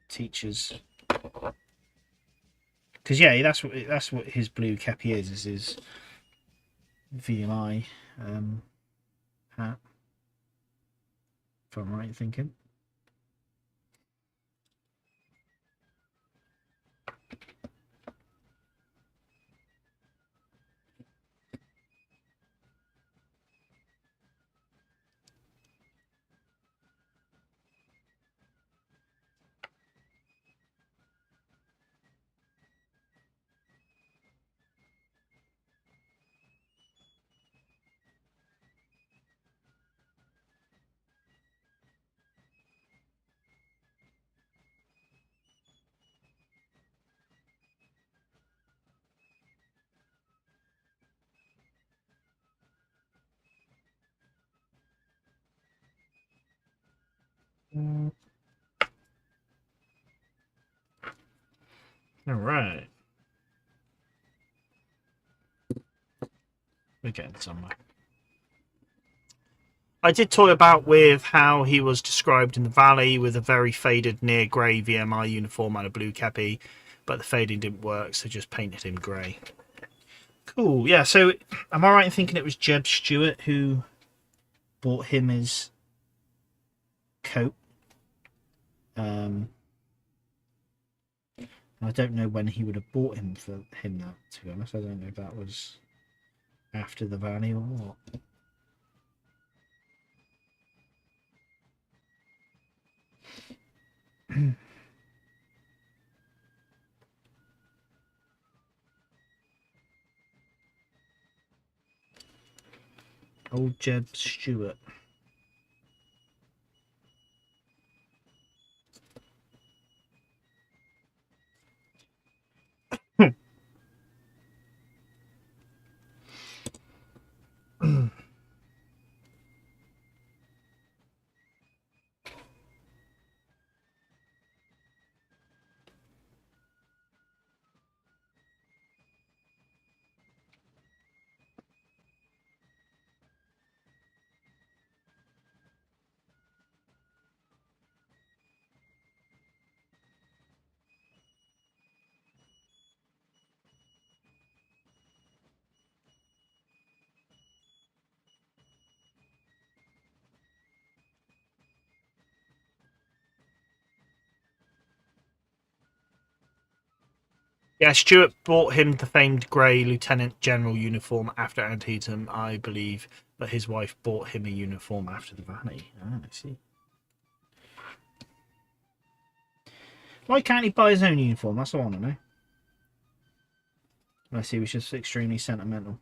teachers. Because yeah, that's what his blue kepi is his VMI hat. If I'm right in thinking. All right. We're getting somewhere. I did toy about with how he was described in the valley with a very faded near grey VMI uniform and a blue kepi, but the fading didn't work, so just painted him grey. Cool, yeah, so am I right in thinking it was Jeb Stewart who bought him his coat? I don't know when he would have bought him for him that, to be honest. I don't know if that was after the valley or what. Old Jeb Stewart. Yeah, Stewart bought him the famed grey Lieutenant General uniform after Antietam, I believe, but his wife bought him a uniform after the valley. Ah, I see. Why can't he buy his own uniform? That's all I want to know. Unless he was just extremely sentimental.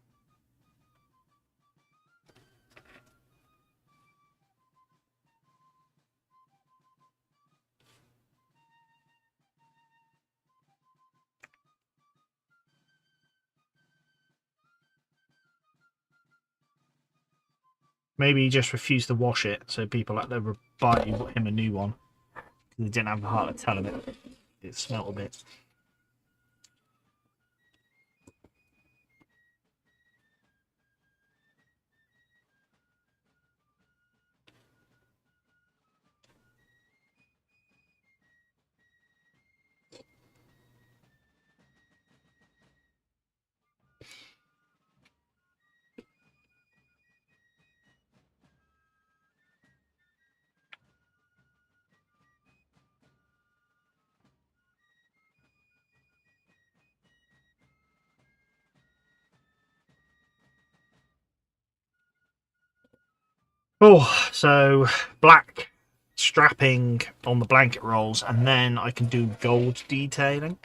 Maybe he just refused to wash it, so people had to buy him a new one. They didn't have the heart to tell him it smelled a bit. Oh, so black strapping on the blanket rolls, and then I can do gold detailing.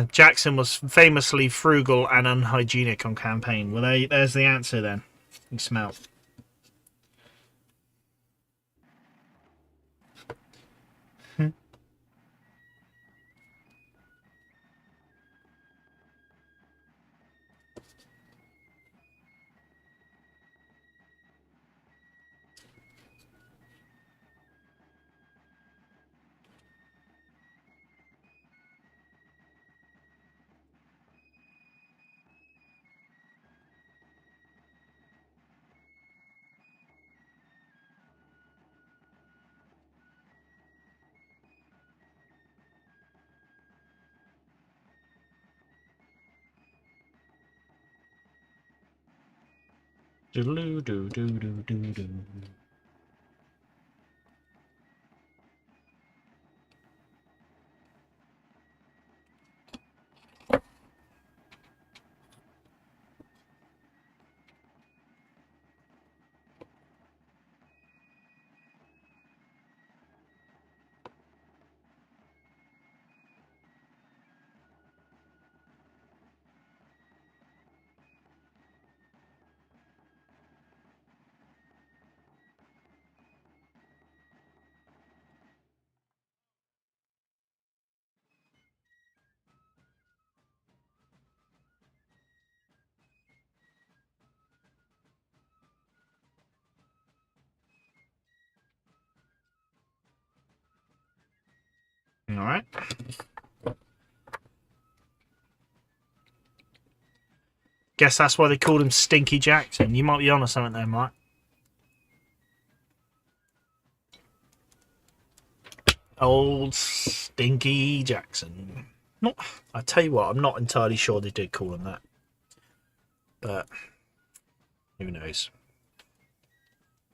Jackson was famously frugal and unhygienic on campaign. Well, there's the answer then. You smell. Doodaloo doo doo doo doo doo. All right. Guess that's why they called him Stinky Jackson. You might be onto something there, Mike. Old Stinky Jackson. Not. I tell you what, I'm not entirely sure they did call him that, but who knows?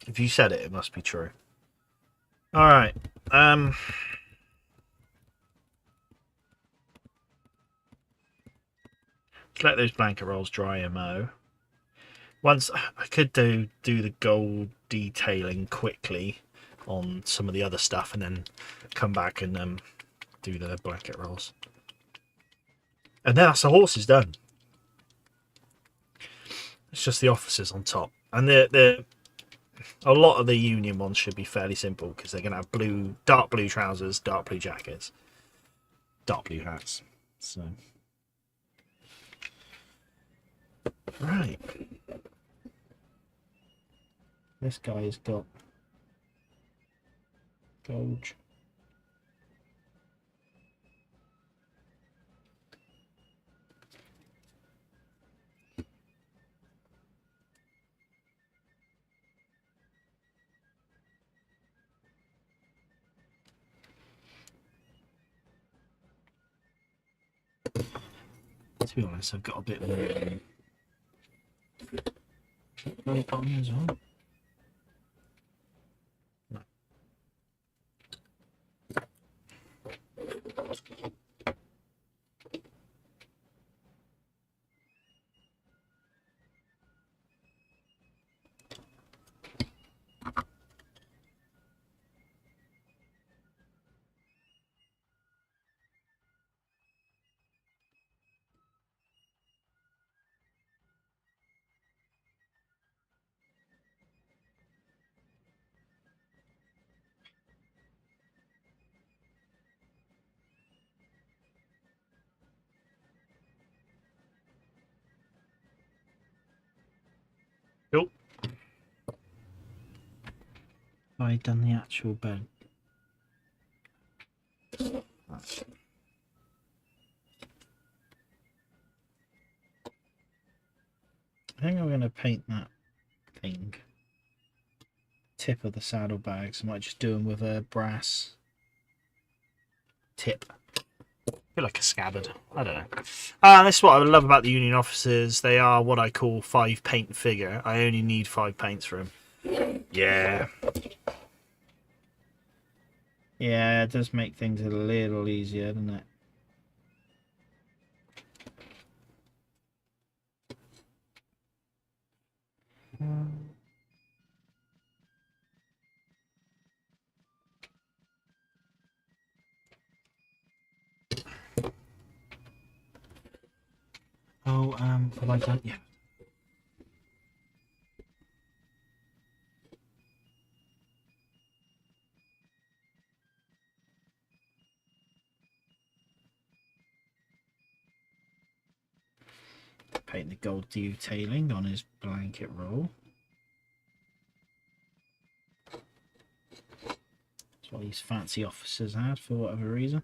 If you said it, it must be true. All right. Let those blanket rolls dry and mow. Once I could do the gold detailing quickly on some of the other stuff, and then come back and do the blanket rolls. And then that's the horses done. It's just the officers on top, and a lot of the Union ones should be fairly simple because they're going to have dark blue trousers, dark blue jackets, dark blue hats. So, right, this guy's got gold. To be honest, I've got a bit more on as well. No. Cool. I done the actual bed. Right. I think I'm going to paint that thing. Tip of the saddlebags. I might just do them with a brass tip. I feel like a scabbard. I don't know. This is what I love about the Union officers. They are what I call 5 paint figure. I only need 5 paints for them. Yeah. Yeah, it does make things a little easier, doesn't it? Oh, have I done? Yeah. Paint the gold detailing on his blanket roll. That's what these fancy officers had for whatever reason.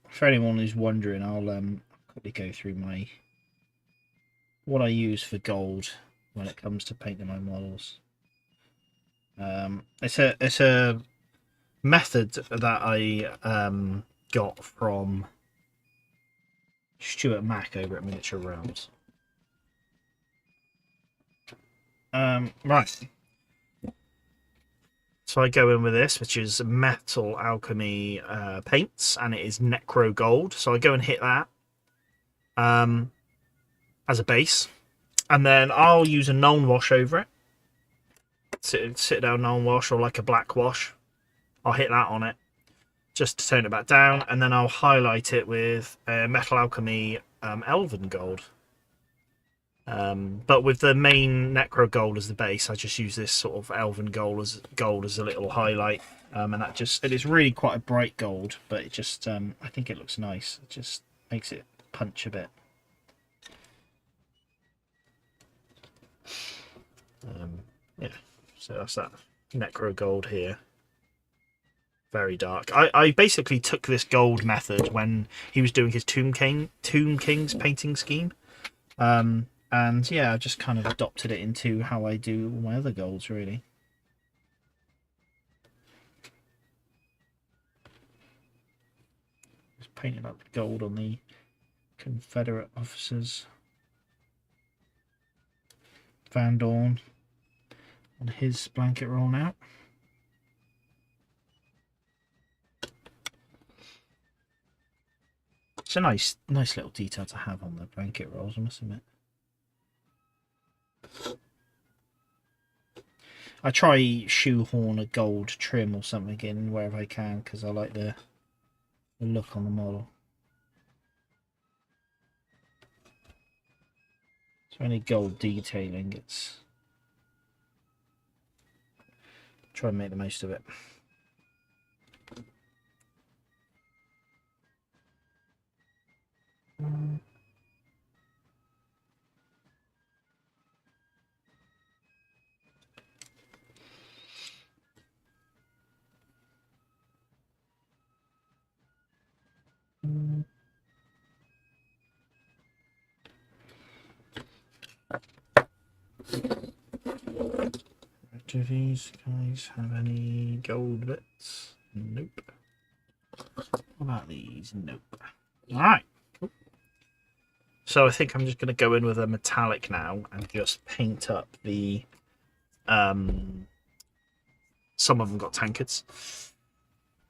For anyone who's wondering, I'll quickly go through what I use for gold when it comes to painting my models. It's a method that I got from Stuart Mack over at Miniature Realms. Right. So I go in with this, which is Metal Alchemy paints, and it is Necro Gold. So I go and hit that as a base, and then I'll use a Nuln wash over it. Sit down Nuln wash or like a black wash. I'll hit that on it just to tone it back down, and then I'll highlight it with Metal Alchemy Elven Gold. But with the main Necro Gold as the base, I just use this sort of Elven Gold as a little highlight, and it is really quite a bright gold, but it just I think it looks nice. It just makes it punch a bit. Yeah, so that's that Necro Gold here. Very dark. I basically took this gold method when he was doing his Tomb Kings painting scheme. And yeah, I just kind of adopted it into how I do all my other golds, really. Just painting up gold on the Confederate officers. Van Dorn on his blanket roll now. It's a nice little detail to have on the blanket rolls, I must admit. I try shoehorn a gold trim or something in wherever I can because I like the look on the model. So any gold detailing, it's try and make the most of it. Do these guys have any gold bits? Nope. What about these? Nope. Alright. Cool. So I think I'm just going to go in with a metallic now and just paint up the... some of them got tankards.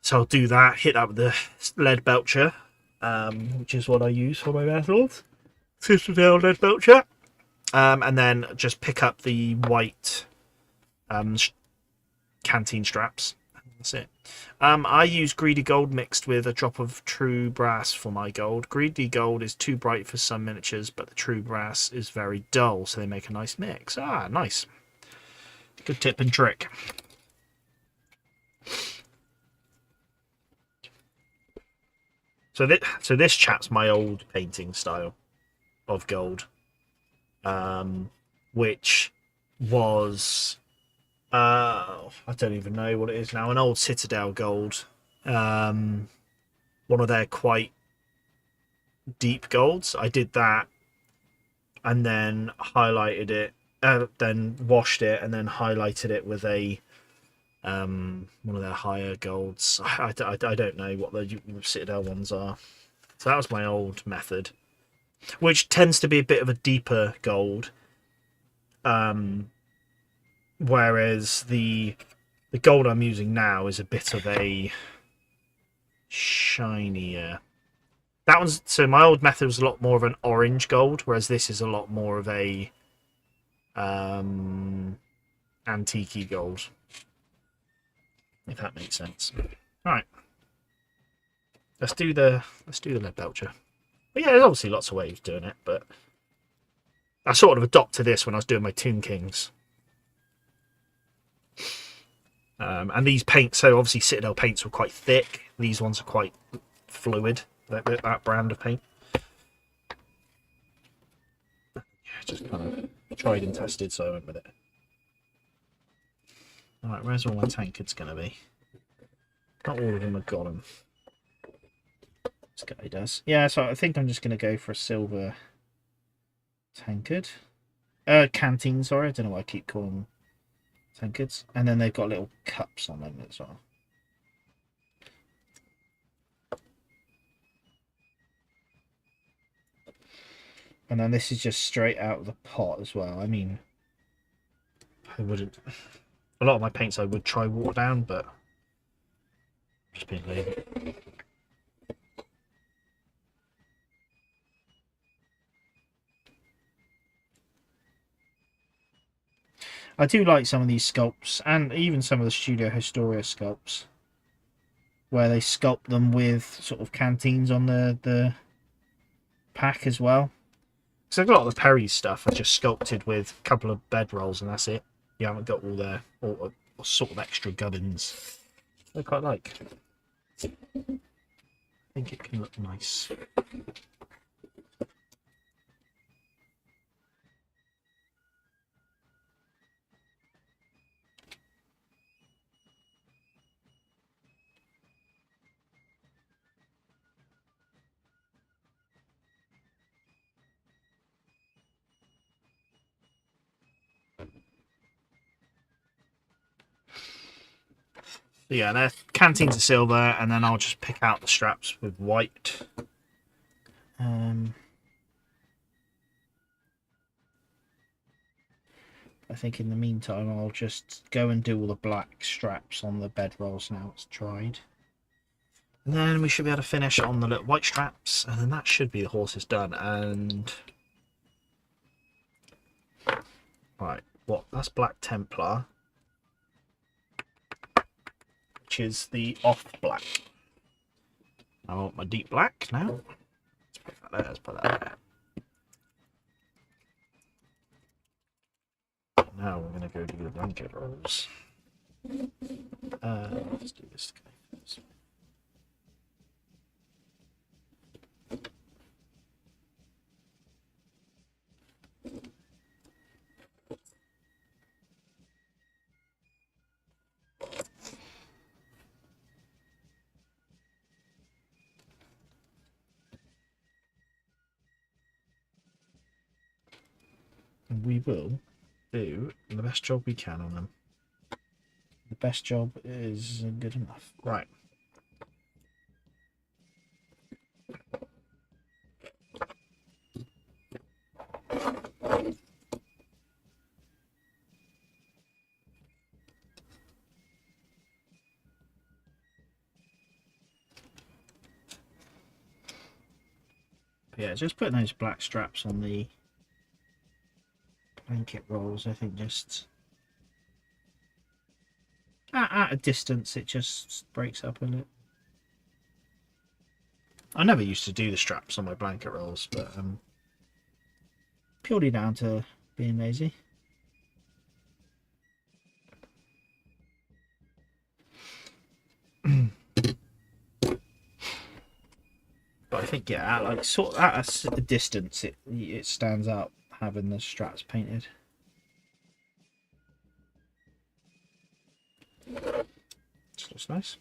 So I'll do that, hit that with the lead belcher, which is what I use for my metals. Citadel lead belcher. And then just pick up the white canteen straps. That's it. I use greedy gold mixed with a drop of true brass for my gold. Greedy gold is too bright for some miniatures, but the true brass is very dull, so they make a nice mix. Ah, nice. Good tip and trick. So this chap's my old painting style of gold, which was I don't even know what it is now. An old Citadel gold, one of their quite deep golds. I did that, and then highlighted it, then washed it, and then highlighted it with a one of their higher golds. I don't know what the Citadel ones are. So that was my old method, which tends to be a bit of a deeper gold. Whereas the gold I'm using now is a bit of a shinier. That one's so my old method was a lot more of an orange gold, whereas this is a lot more of a antique gold. If that makes sense. All right. Let's do the lead belcher. But yeah, there's obviously lots of ways of doing it, but I sort of adopted this when I was doing my Tomb Kings. And these paints, so obviously Citadel paints were quite thick. These ones are quite fluid, that brand of paint. Yeah, just kind of tried and tested, so I went with it. Alright, where's all my tankards going to be? Not all of them have got them. This guy does. Yeah, so I think I'm just going to go for a silver tankard. Canteen, sorry. I don't know why I keep calling them tankards. And then they've got little cups on them as well. And then this is just straight out of the pot as well. I mean, I wouldn't... A lot of my paints I would try water down, but... just being lazy. I do like some of these sculpts, and even some of the Studio Historia sculpts, where they sculpt them with sort of canteens on the pack as well. So a lot of the Perry's stuff are just sculpted with a couple of bed rolls, and that's it. You haven't got all their or sort of extra gubbins. I quite like. I think it can look nice. So yeah, they're canteens of silver, and then I'll just pick out the straps with white. I think in the meantime I'll just go and do all the black straps on the bedrolls now it's dried. And then we should be able to finish on the little white straps, and then that should be the horses done. And right, what? That's Black Templar, which is the off black. I want my deep black now. Let's put that there. Let's put that there. Now we're going to go do the blanket rolls. Let's do this guy first. And we will do the best job we can on them. The best job is good enough. Right. Yeah, just putting those black straps on the blanket rolls, I think just at a distance it just breaks up a little. I never used to do the straps on my blanket rolls, but purely down to being lazy. But I think yeah, at like sort of at a distance it stands out having the straps painted. Just looks nice.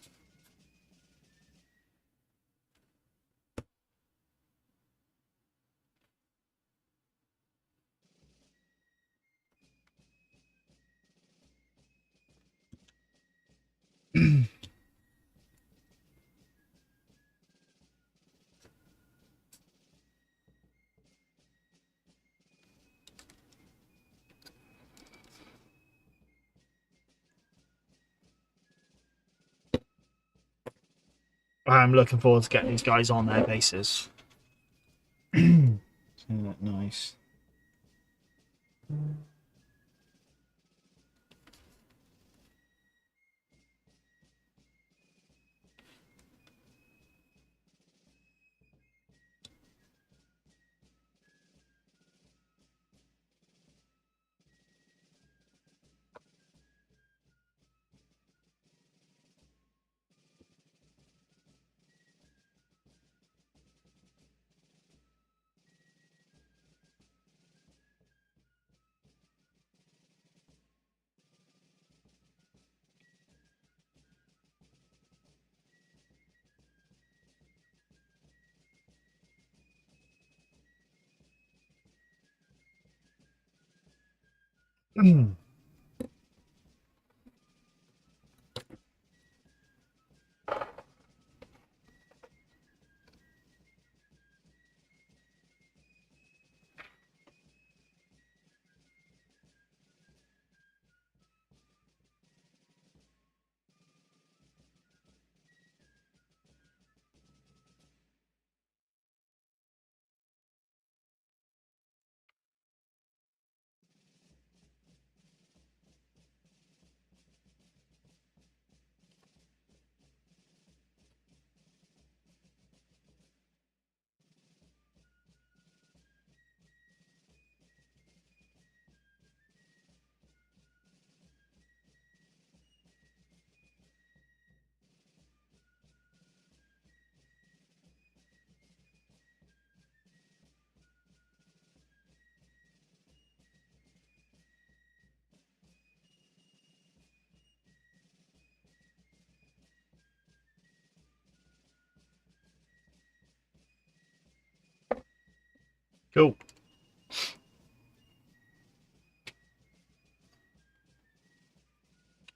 I'm looking forward to getting these guys on their bases. Isn't that nice? Cool.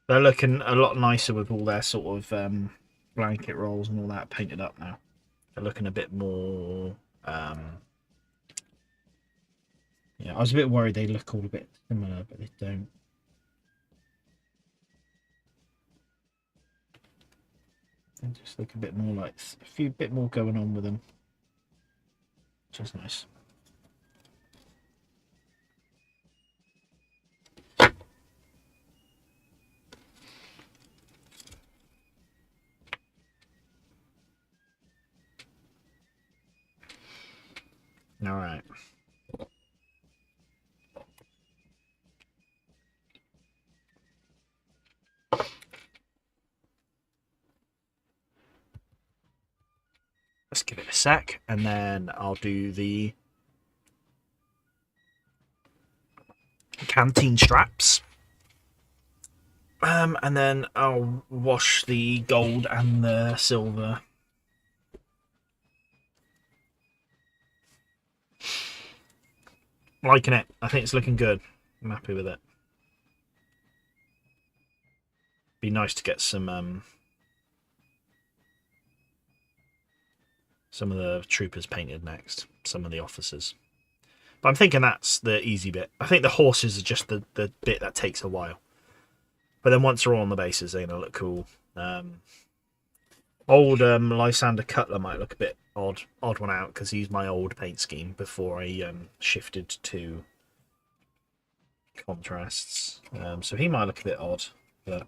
They're looking a lot nicer with all their sort of blanket rolls and all that painted up now. They're looking a bit more. Yeah, I was a bit worried they look all a bit similar, but they don't. They just look a bit more like a few bit more going on with them, which is nice. All right. Let's give it a sec, and then I'll do the canteen straps. And then I'll wash the gold and the silver. Liking it. I think it's looking good. I'm happy with it. Be nice to get some of the troopers painted next. Some of the officers. But I'm thinking that's the easy bit. I think the horses are just the bit that takes a while. But then once they're all on the bases, they're going to look cool. Old Lysander Cutler might look a bit odd one out because he's my old paint scheme before I shifted to contrasts. So he might look a bit odd. But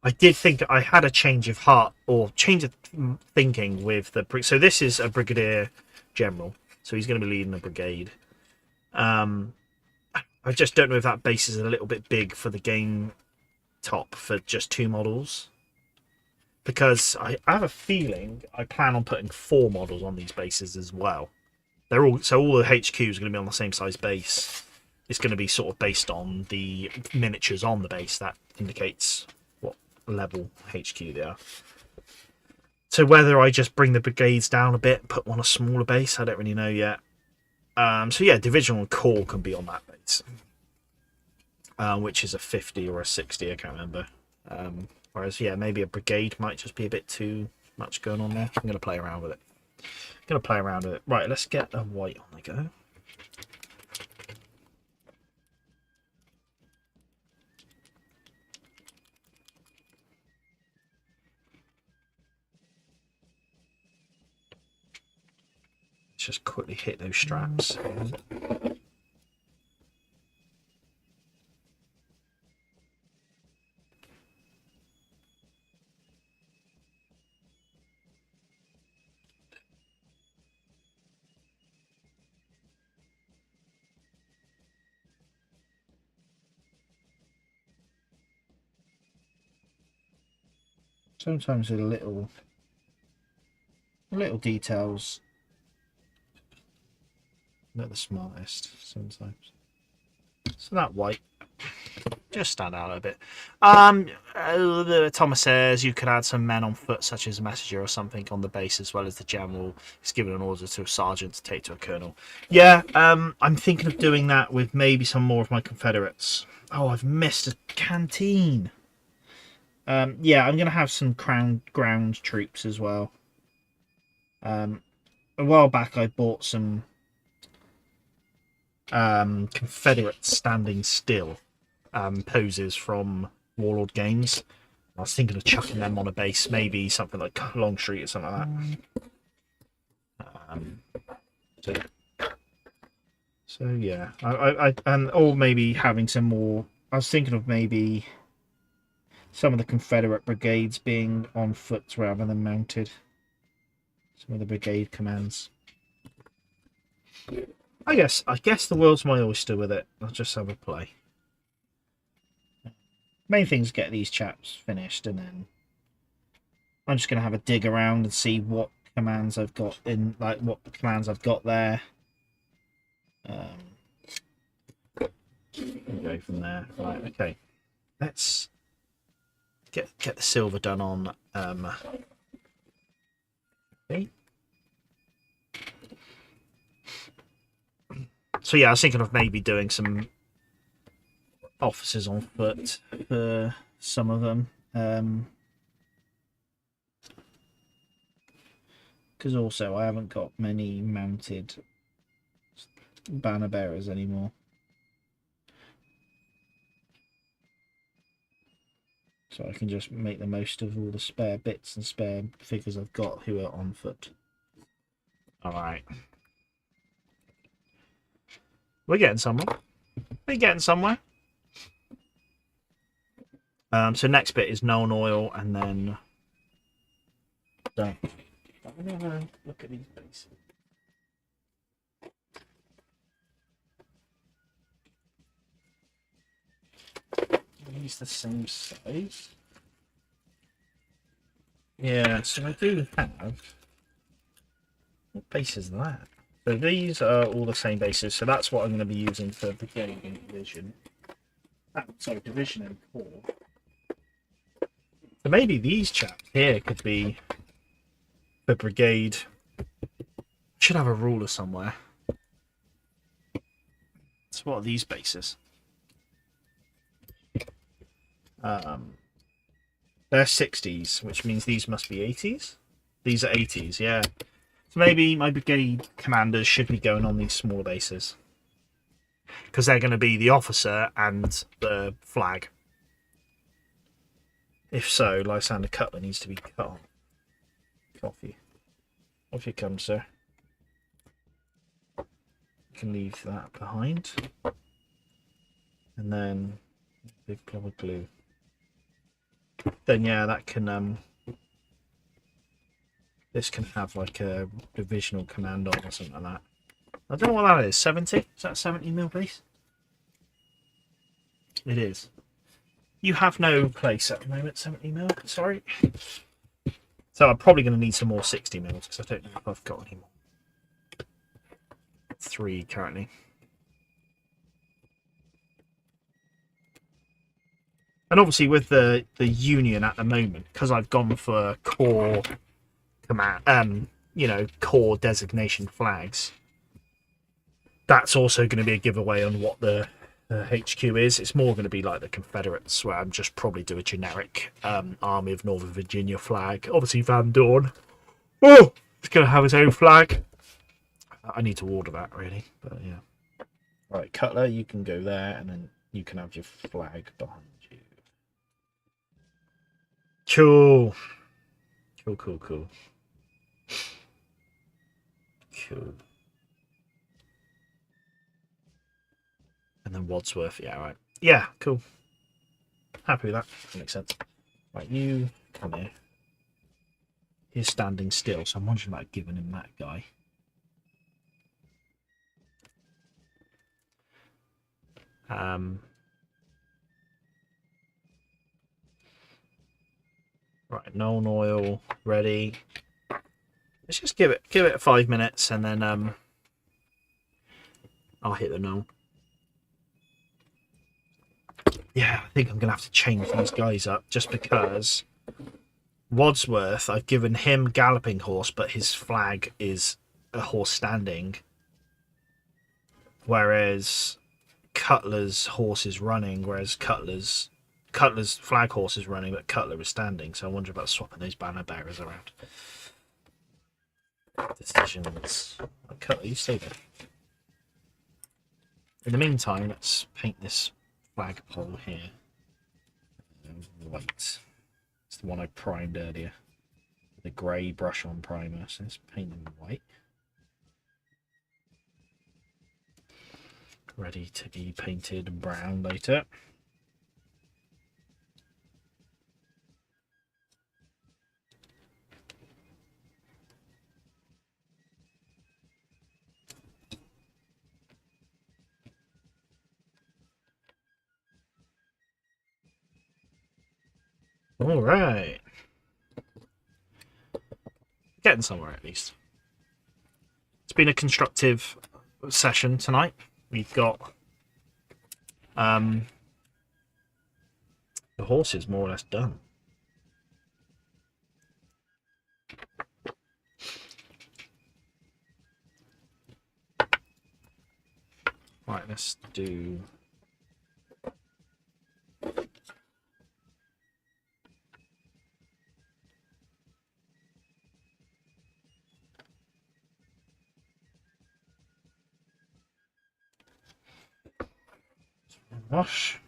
I did think I had a change of heart or change of thinking with the. So this is a brigadier general. So he's going to be leading a brigade. I just don't know if that base is a little bit big for the game top for just 2 models. Because I have a feeling I plan on putting 4 models on these bases as well. They're all the HQ is going to be on the same size base. It's going to be sort of based on the miniatures on the base that indicates what level HQ they are. So whether I just bring the brigades down a bit and put on a smaller base, I don't really know yet. So yeah, divisional and core can be on that base, which is a 50 or a 60, I can't remember. Whereas yeah, maybe a brigade might just be a bit too much going on there. I'm going to play around with it. Right, let's get a white on the go. Let's just quickly hit those straps. Sometimes the little details, not the smartest sometimes. So that white, just stand out a bit. Thomas says you could add some men on foot, such as a messenger or something, on the base, as well as the general is given an order to a sergeant to take to a colonel. Yeah, I'm thinking of doing that with maybe some more of my Confederates. Oh, I've missed a canteen. Yeah, I'm going to have some ground troops as well. A while back, I bought some Confederates standing still poses from Warlord Games. I was thinking of chucking them on a base, maybe something like Longstreet or something like that. So yeah, or maybe having some more. I was thinking of maybe some of the Confederate brigades being on foot rather than mounted. Some of the brigade commands. I guess the world's my oyster with it. I'll just have a play. Main thing is get these chaps finished, and then I'm just going to have a dig around and see what commands I've got in, like what commands I've got there. Go from there. Right, okay. Let's get the silver done on. Okay. So yeah, I was thinking of maybe doing some officers on foot for some of them. Because also I haven't got many mounted banner bearers anymore. So I can just make the most of all the spare bits and spare figures I've got who are on foot. Alright. We're getting somewhere. We're getting somewhere. So next bit is known oil, and then done. Let me have a look at these bases. Are these the same size? Yeah, so I do have. What base is that? So these are all the same bases, so that's what I'm going to be using for brigade and division. Sorry, division and corps. So maybe these chaps here could be the brigade. Should have a ruler somewhere. So what are these bases? They're 60s, which means these must be 80s. These are 80s, yeah. So maybe my brigade commanders should be going on these smaller bases, because they're going to be the officer and the flag. If so, Lysander Cutler needs to be cut on. Coffee. Off you come, sir. You can leave that behind. And then big blob of glue. Then yeah, that can this can have like a divisional command on or something like that. I don't know what that is. 70? Is that 70mm base? It is. You have no place at the moment, 70mm, sorry. So I'm probably going to need some more 60mm, because I don't know if I've got any more. 3 currently. And obviously with the Union at the moment, because I've gone for core command, core designation flags, that's also going to be a giveaway on what the HQ is. It's more going to be like the Confederates, where I'm just probably do a generic Army of Northern Virginia flag. Obviously Van Dorn. Oh, it's going to have his own flag. I need to order that really, but yeah. Right, Cutler, you can go there, and then you can have your flag behind you. Cool. Cool. And then Wadsworth, yeah, right. Yeah, cool. Happy with that. That makes sense. Right, you come here. He's standing still, so I'm wondering about giving him that guy. Right, known oil ready. Let's just give it 5 minutes, and then I'll hit the known. Yeah, I think I'm going to have to change these guys up just because Wadsworth, I've given him galloping horse, but his flag is a horse standing, whereas Cutler's horse is running, whereas Cutler's flag horse is running, but Cutler is standing. So I wonder about swapping those banner bearers around. Decisions. Cutler, you stay there. In the meantime, let's paint this flagpole here white. It's the one I primed earlier. The grey brush on primer. So let's paint them white. Ready to be painted brown later. All right. Getting somewhere at least. It's been a constructive session tonight. We've got the horses more or less done. Right, let's do... wash.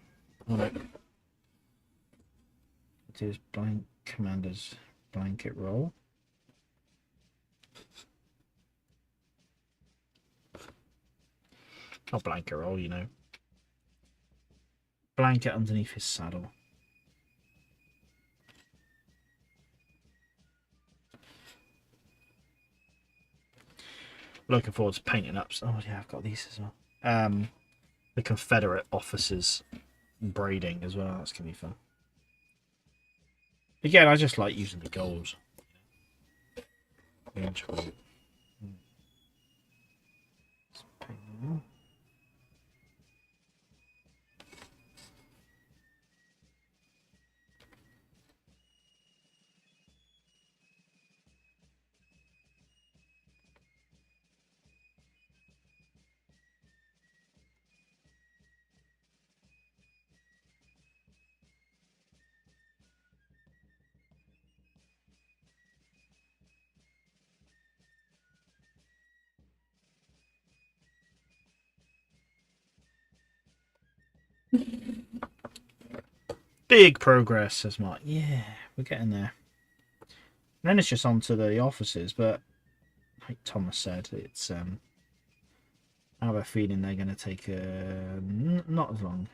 Oh, no. It is blank commander's blanket roll. Not blanket roll, you know. Blanket underneath his saddle. Looking forward to painting up. Oh yeah, I've got these as well. The Confederate officers braiding as well. That's gonna be fun. Again, I just like using the gold. Big progress, says Mark. Yeah, we're getting there. And then it's just on to the officers, but like Thomas said, it's I have a feeling they're going to take not as long.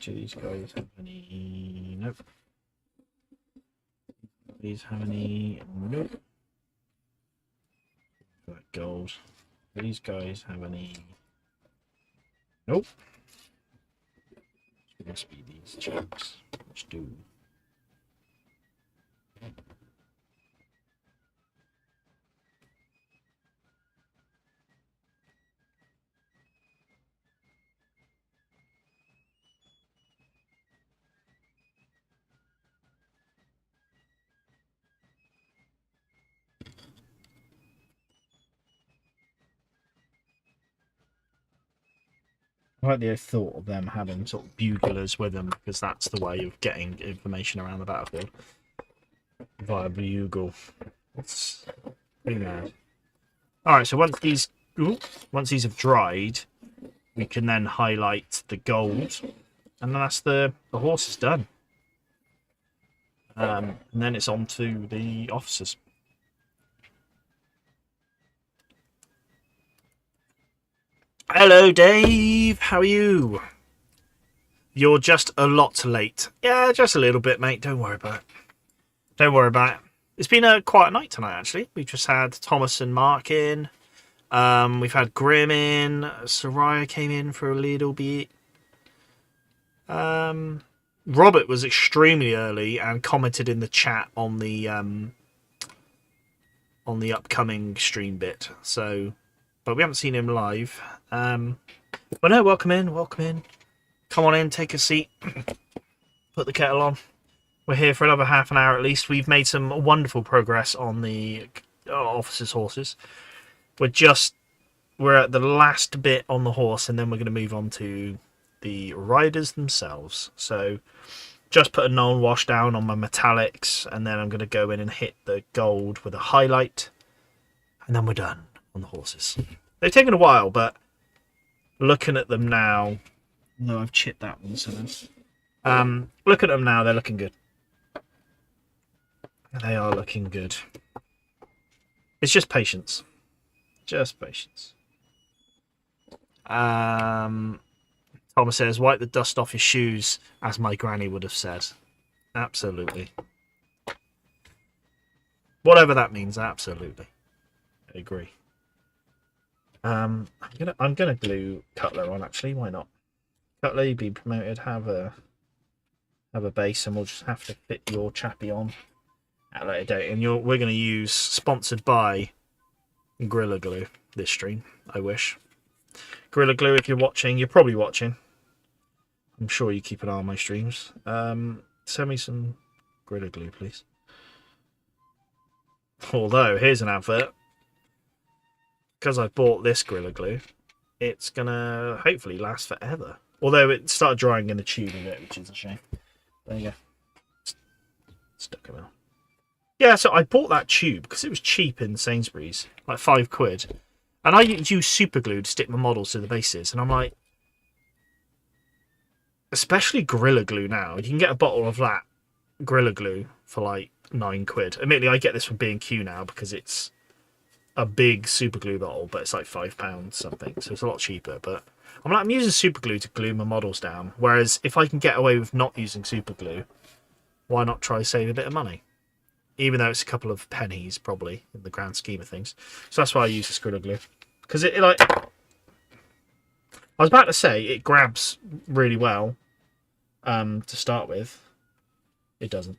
Do these guys have any? Nope. These have any? Nope. Got gold. These guys have any? Nope. It must be these chaps, which do. I like the thought of them having sort of buglers with them, because that's the way of getting information around the battlefield via bugle. It's pretty mad. All right, so once these have dried, we can then highlight the gold, and then that's the horse is done. And then it's on to the officers. Hello, Dave. How are you? You're just a lot late. Yeah, just a little bit, mate. Don't worry about it. Don't worry about it. It's been a quiet night tonight, actually. We've just had Thomas and Mark in. We've had Grim in. Soraya came in for a little bit. Yeah, Robert was extremely early and commented in the chat on the upcoming stream bit. So, but we haven't seen him live. But no, welcome in, welcome in. Come on in, take a seat, put the kettle on. We're here for another half an hour at least. We've made some wonderful progress on the officers' horses. We're at the last bit on the horse, and then we're going to move on to the riders themselves. So just put a known wash down on my metallics, and then I'm going to go in and hit the gold with a highlight, and then we're done on the horses. They've taken a while, but looking at them now, no, I've chipped that one, so look at them now, they're looking good. They are looking good. It's just patience. Just patience. Thomas says, wipe the dust off your shoes, as my granny would have said. Absolutely. Whatever that means, absolutely. I agree. I'm gonna glue Cutler on, actually. Why not? Cutler, you be promoted. Have a base, and we'll just have to fit your chappy on at a later date. And we're gonna use sponsored by Gorilla Glue this stream. I wish. Gorilla Glue, if you're watching, you're probably watching. I'm sure you keep an eye on my streams. Send me some Gorilla Glue, please. Although, here's an advert. Because I bought this Gorilla Glue, it's gonna hopefully last forever. Although it started drying in the tube a bit, which is a shame. There you go. Stuck it out. Yeah, so I bought that tube because it was cheap in Sainsbury's, like £5. And I use super glue to stick my models to the bases, and I'm like, especially Gorilla Glue now, you can get a bottle of that Gorilla Glue for like £9. Admittedly, I get this from B&Q now because it's a big super glue bottle, but it's like £5 something, so it's a lot cheaper. But I'm using super glue to glue my models down, whereas if I can get away with not using super glue, why not try save a bit of money? Even though it's a couple of pennies, probably, in the grand scheme of things. So that's why I use this Gorilla Glue. Because it like... I was about to say, it grabs really well to start with. It doesn't.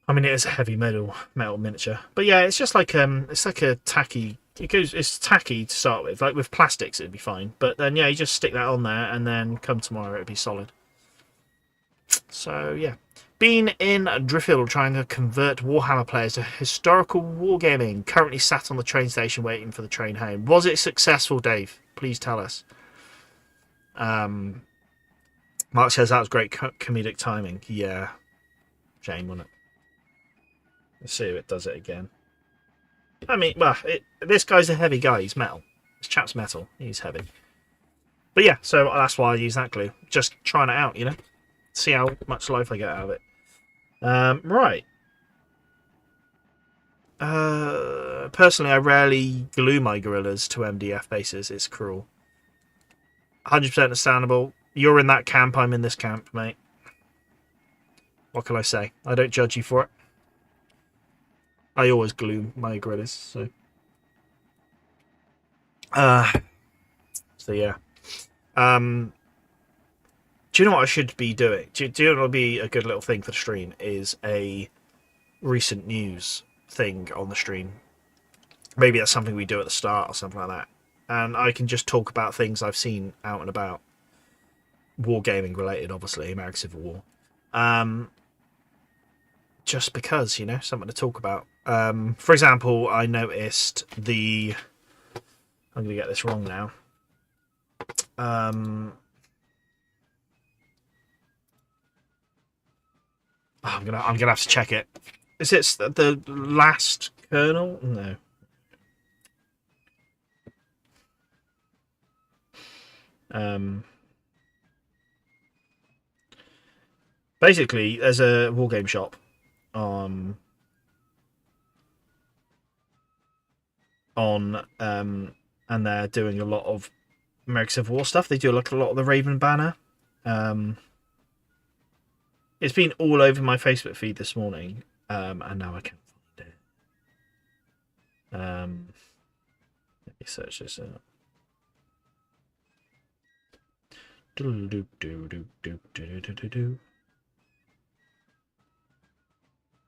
I mean, it is a heavy metal miniature. But yeah, it's just like it's like a tacky... It's tacky to start with. Like with plastics, it'd be fine. But then, yeah, you just stick that on there, and then come tomorrow, it'd be solid. So, yeah. Been in Driffield trying to convert Warhammer players to historical wargaming. Currently sat on the train station waiting for the train home. Was it successful, Dave? Please tell us. Mark says that was great comedic timing. Yeah. Shame, wasn't it? Let's see if it does it again. I mean, well, this guy's a heavy guy. He's metal. This chap's metal. He's heavy. But yeah, so that's why I use that glue. Just trying it out, you know? See how much life I get out of it. Right. Personally, I rarely glue my gorillas to MDF bases. It's cruel. 100% understandable. You're in that camp, I'm in this camp, mate. What can I say? I don't judge you for it. I always glue my gorillas, so... So yeah. Do you know what I should be doing? Do you know what would be a good little thing for the stream? Is a recent news thing on the stream. Maybe that's something we do at the start or something like that. And I can just talk about things I've seen out and about. Wargaming related, obviously, American Civil War. Just because, you know, something to talk about. For example, I noticed the... I'm going to get this wrong now. I'm gonna have to check it. Is it the last colonel? No. Basically, there's a wargame shop on and they're doing a lot of American Civil War stuff. They do a lot of the Raven banner. It's been all over my Facebook feed this morning, and now I can't find it. Let me search this out.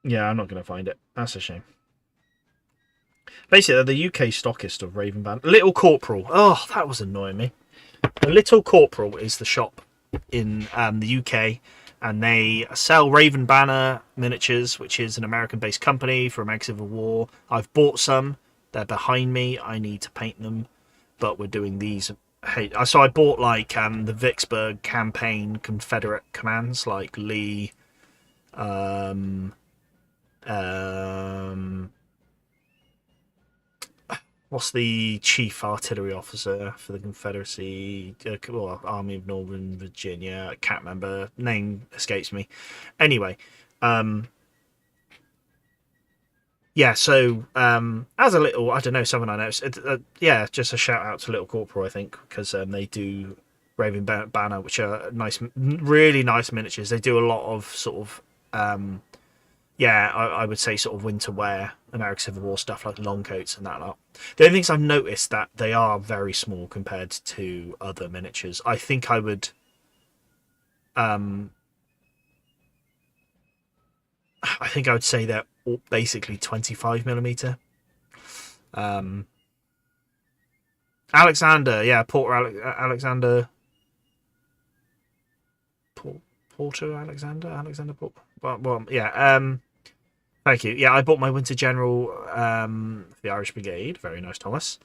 Yeah, I'm not going to find it. That's a shame. Basically, they're the UK stockist of Raven Banner. Little Corporal. Oh, that was annoying me. The Little Corporal is the shop in the UK, and they sell Raven Banner miniatures, which is an American-based company for American Civil War. I've bought some. They're behind me. I need to paint them, but we're doing these. Hey, so I bought like the Vicksburg campaign Confederate commands, like Lee, um, what's the chief artillery officer for the Confederacy, well, Army of Northern Virginia? I can't remember. Name escapes me. Anyway, yeah. So as a little, I don't know, someone I know. Yeah, just a shout out to Little Corporal, I think, because they do Raven Banner, which are nice, really nice miniatures. They do a lot of sort of yeah, I would say sort of winter wear, American Civil War stuff like long coats and that lot. The only things I've noticed that they are very small compared to other miniatures. I think I would, I think I would say they're all basically 25mm. Alexander, yeah, Alexander, Porter Alexander Porter. Well, yeah. Thank you. Yeah, I bought my Winter General for the Irish Brigade. Very nice, Thomas.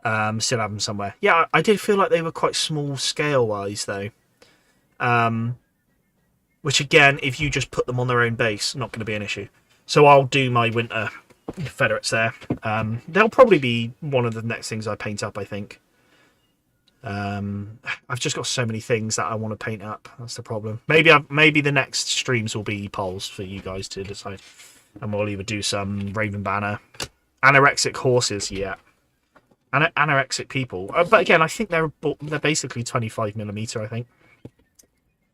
Still have them somewhere. Yeah, I did feel like they were quite small scale-wise, though. Which, again, if you just put them on their own base, not going to be an issue. So I'll do my Winter Confederates there. They'll probably be one of the next things I paint up, I think. I've just got so many things that I want to paint up. That's the problem. Maybe the next streams will be polls for you guys to decide. And we'll either do some Raven Banner, anorexic horses, yeah, anorexic people. But again, I think they're basically 25mm. I think.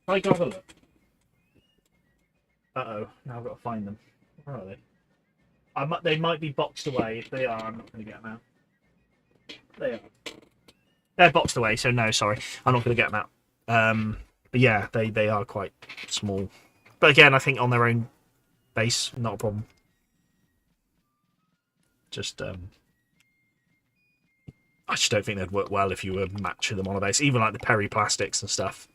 I got a look. Oh, now I've got to find them. Where are they? They might be boxed away. If they are, I'm not going to get them out. They are. They're boxed away, so no, sorry, I'm not going to get them out. But yeah, they are quite small. But again, I think on their own base, not a problem. Just I just don't think they'd work well if you were matching them on a base. Even like the Perry plastics and stuff,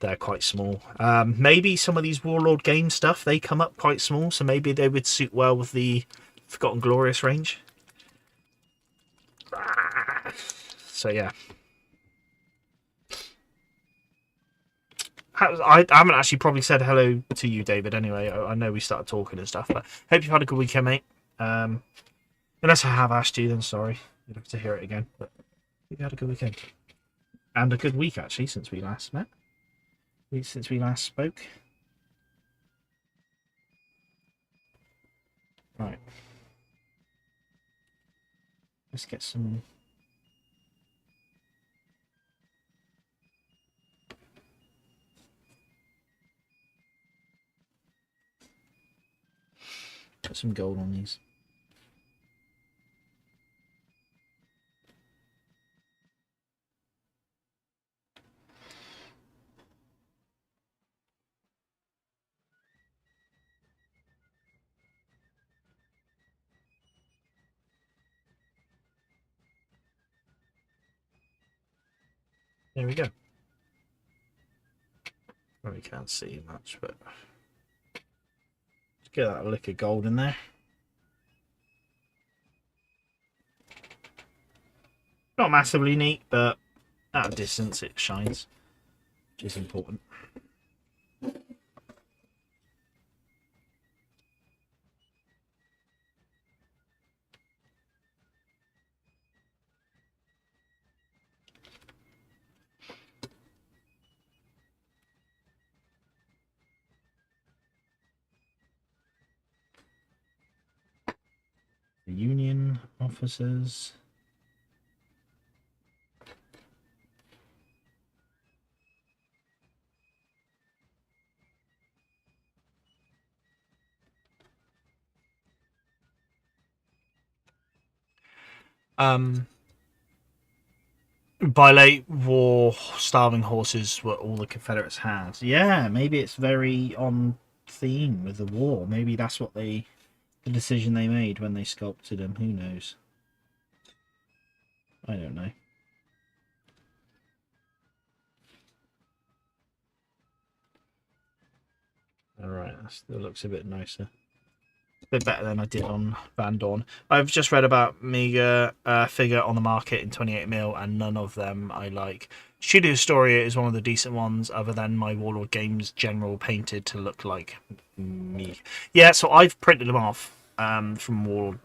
they're quite small. Maybe some of these Warlord game stuff, they come up quite small, so maybe they would suit well with the Forgotten Glorious range. So yeah. I haven't actually probably said hello to you, David, anyway. I know we started talking and stuff, but hope you've had a good weekend, mate. Unless I have asked you, then sorry. You'd have to hear it again. But hope you had a good weekend. And a good week, actually, since we last met. Since we last spoke. Right. Let's get some... Put some gold on these. There we go. Well, we can't see much, but let's get that lick of gold in there. Not massively neat, but at a distance it shines, which is important. The Union officers. By late war, starving horses were all the Confederates had. Yeah, maybe it's very on theme with the war. Maybe that's what the decision they made when they sculpted him. Who knows? I don't know. Alright, that looks a bit nicer. A bit better than I did on Van Dorn. I've just read about Mega figure on the market in 28mm, and none of them I like. Studio Storia is one of the decent ones, other than my Warlord Games General painted to look like me. Yeah, so I've printed them off from Warlord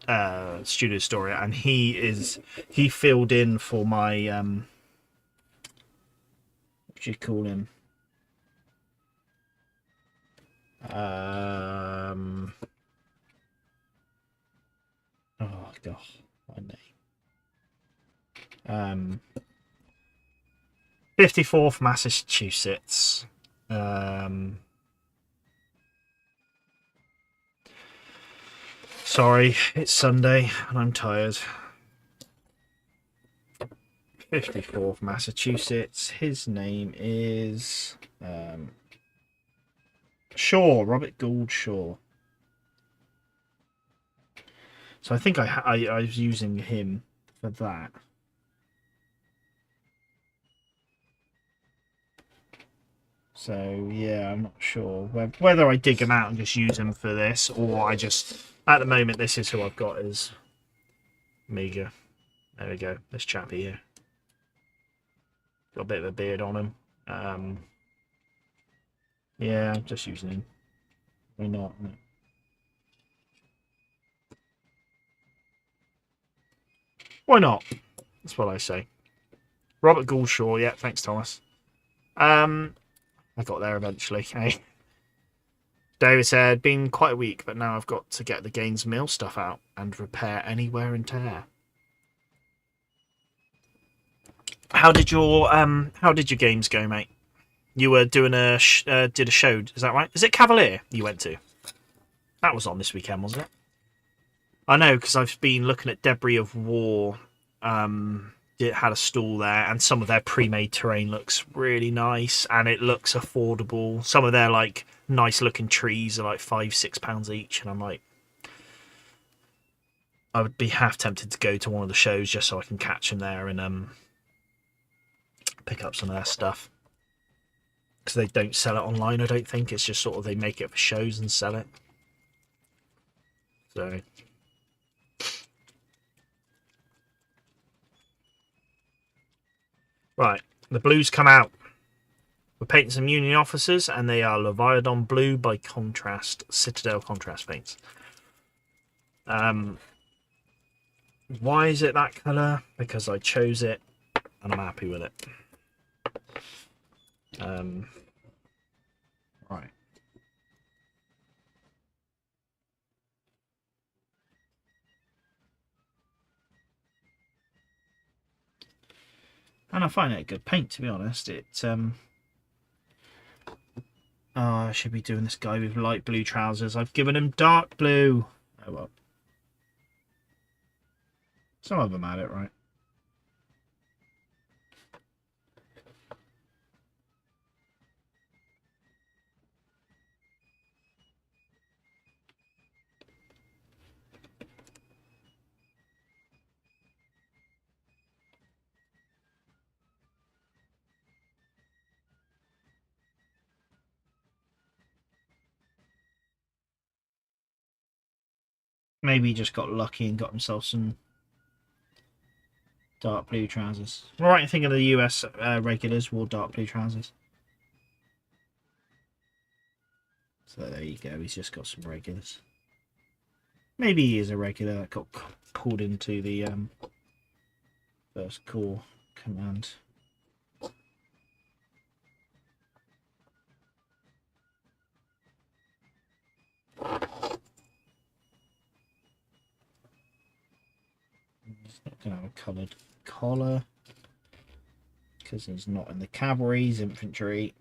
Studio Storia, and he filled in for my what do you call him? Oh god, my name. 54th Massachusetts. Sorry, it's Sunday and I'm tired. 54th Massachusetts. His name is Shaw, Robert Gould Shaw. So I think I was using him for that. So yeah, I'm not sure whether I dig him out and just use him for this, or I just, at the moment, this is who I've got as Mega. There we go, this chappy here. Got a bit of a beard on him. Yeah, I'm just using him. Why not? Why not? That's what I say. Robert Gouldshaw, yeah, thanks, Thomas. I got there eventually. Hey. David said, been quite a week, but now I've got to get the Gaines Mill stuff out and repair any wear and tear. How did your games go, mate? You were doing did a show, is that right? Is it Cavalier you went to? That was on this weekend, wasn't it? I know, because I've been looking at Debris of War. It had a stall there, and some of their pre-made terrain looks really nice, and it looks affordable. Some of their like nice looking trees are like £5-6 each, and I'm like, I would be half tempted to go to one of the shows just so I can catch them there and pick up some of their stuff, because they don't sell it online. I don't think it's just sort of they make it for shows and sell it. So. Right, the blues come out. We're painting some Union officers, and they are Leviathan Blue by Contrast, Citadel Contrast paints. Why is it that colour? Because I chose it, and I'm happy with it. Right. And I find it a good paint, to be honest. I should be doing this guy with light blue trousers. I've given him dark blue. Oh well. Some of them had it right. Maybe he just got lucky and got himself some dark blue trousers. I'm right in thinking of the US regulars wore dark blue trousers. So there you go, he's just got some regulars. Maybe he is a regular that got pulled into the first corps command. He's not going to have a coloured collar because he's not in the cavalry, he's infantry.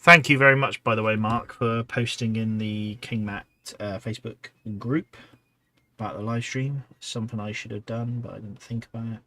Thank you very much, by the way, Mark, for posting in the King Matt Facebook group about the live stream. Something I should have done, but I didn't think about it.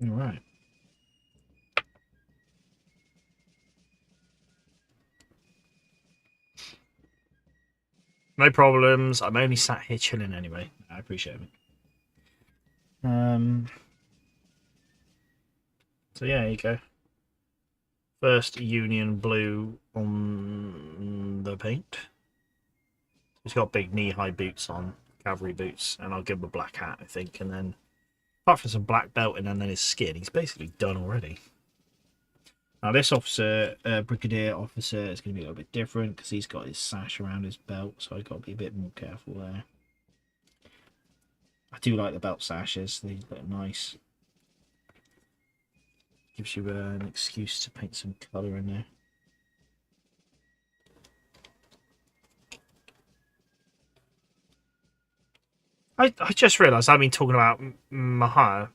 All right. No problems. I'm only sat here chilling anyway. I appreciate it. So yeah, there you go. First Union blue on the paint. He's got big knee-high boots on, cavalry boots, and I'll give him a black hat, I think. And then, apart from some black belting and then his skin, he's basically done already. Now this officer, brigadier officer, is going to be a little bit different because he's got his sash around his belt, so I've got to be a bit more careful there. I do like the belt sashes; they look nice. Gives you an excuse to paint some colour in there. I just realised I've been talking about Mahar,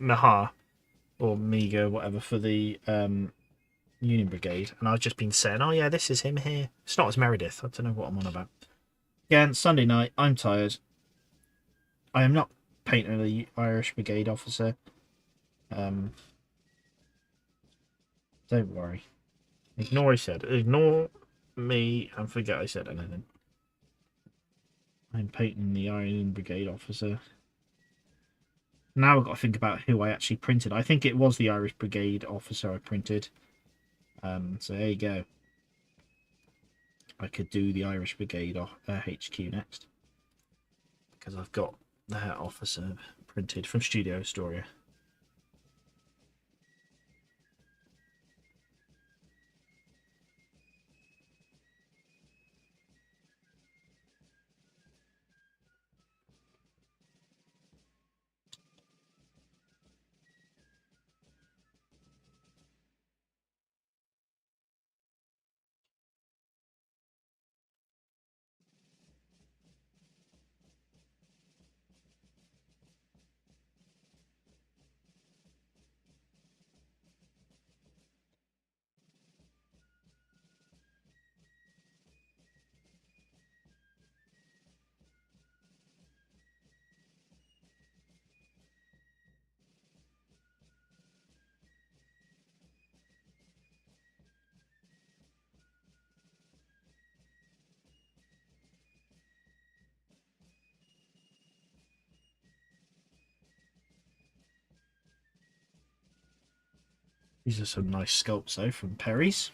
or Miga, whatever, for the Union Brigade, and I've just been saying, oh yeah, this is him here. It's not as Meredith. I don't know what I'm on about. Again, Sunday night, I'm tired. I am not painting the Irish Brigade officer. Don't worry. Ignore I said. Ignore me and forget I said anything. I'm painting the Iron Brigade officer. Now I've got to think about who I actually printed. I think it was the Irish Brigade officer I printed. So there you go. I could do the Irish Brigade HQ next. Because I've got that officer printed from Studio Astoria. These are some nice sculpts though from Perry's.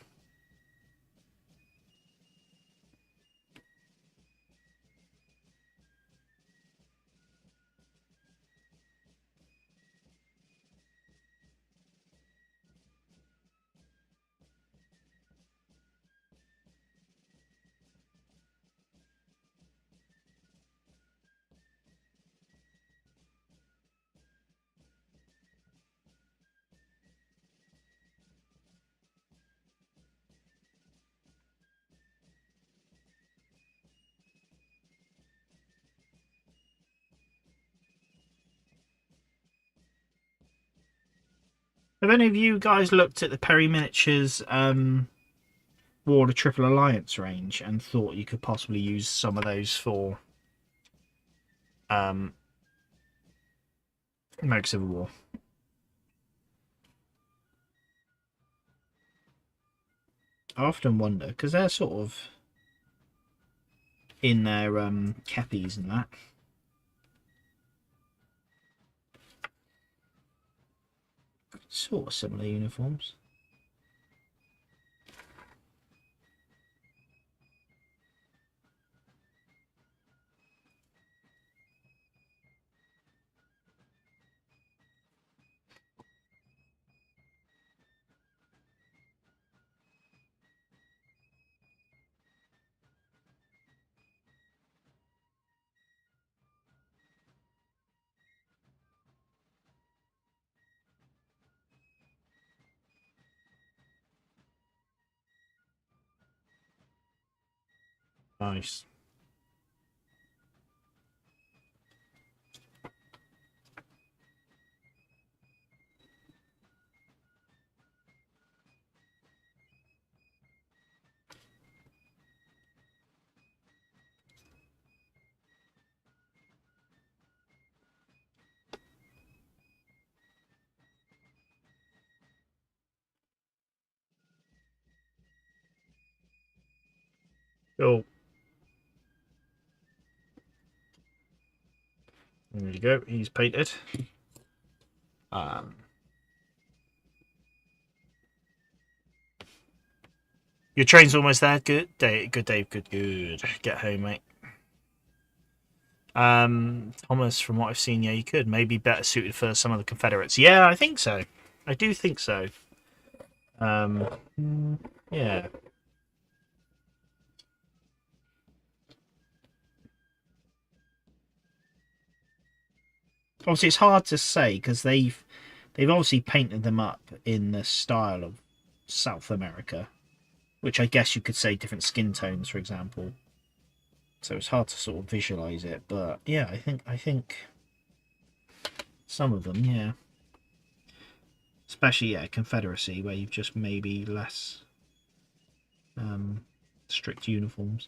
Have any of you guys looked at the Perry Miniatures War of the Triple Alliance range and thought you could possibly use some of those for American Civil War? I often wonder, because they're sort of in their keppies and that. Sort of similar uniforms. Nice. Cool. There you go. He's painted. Your train's almost there. Good day. Good day. Good. Get home, mate. Thomas, from what I've seen, yeah, you could. Maybe better suited for some of the Confederates. Yeah, I think so. I do think so. Yeah. Obviously, it's hard to say because they've obviously painted them up in the style of South America, which I guess you could say different skin tones, for example. So it's hard to sort of visualize it, but yeah, I think some of them, yeah. Especially, yeah, Confederacy, where you've just maybe less strict uniforms.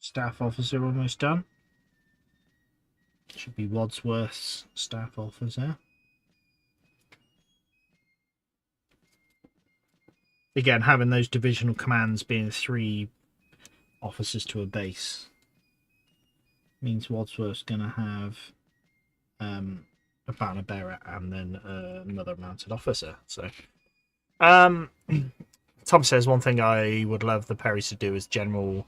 Staff officer almost done. Should be Wadsworth's staff officer. Again, having those divisional commands being 3 officers to a base means Wadsworth's going to have a banner bearer and then another mounted officer. So, Tom says one thing I would love the Perrys to do is General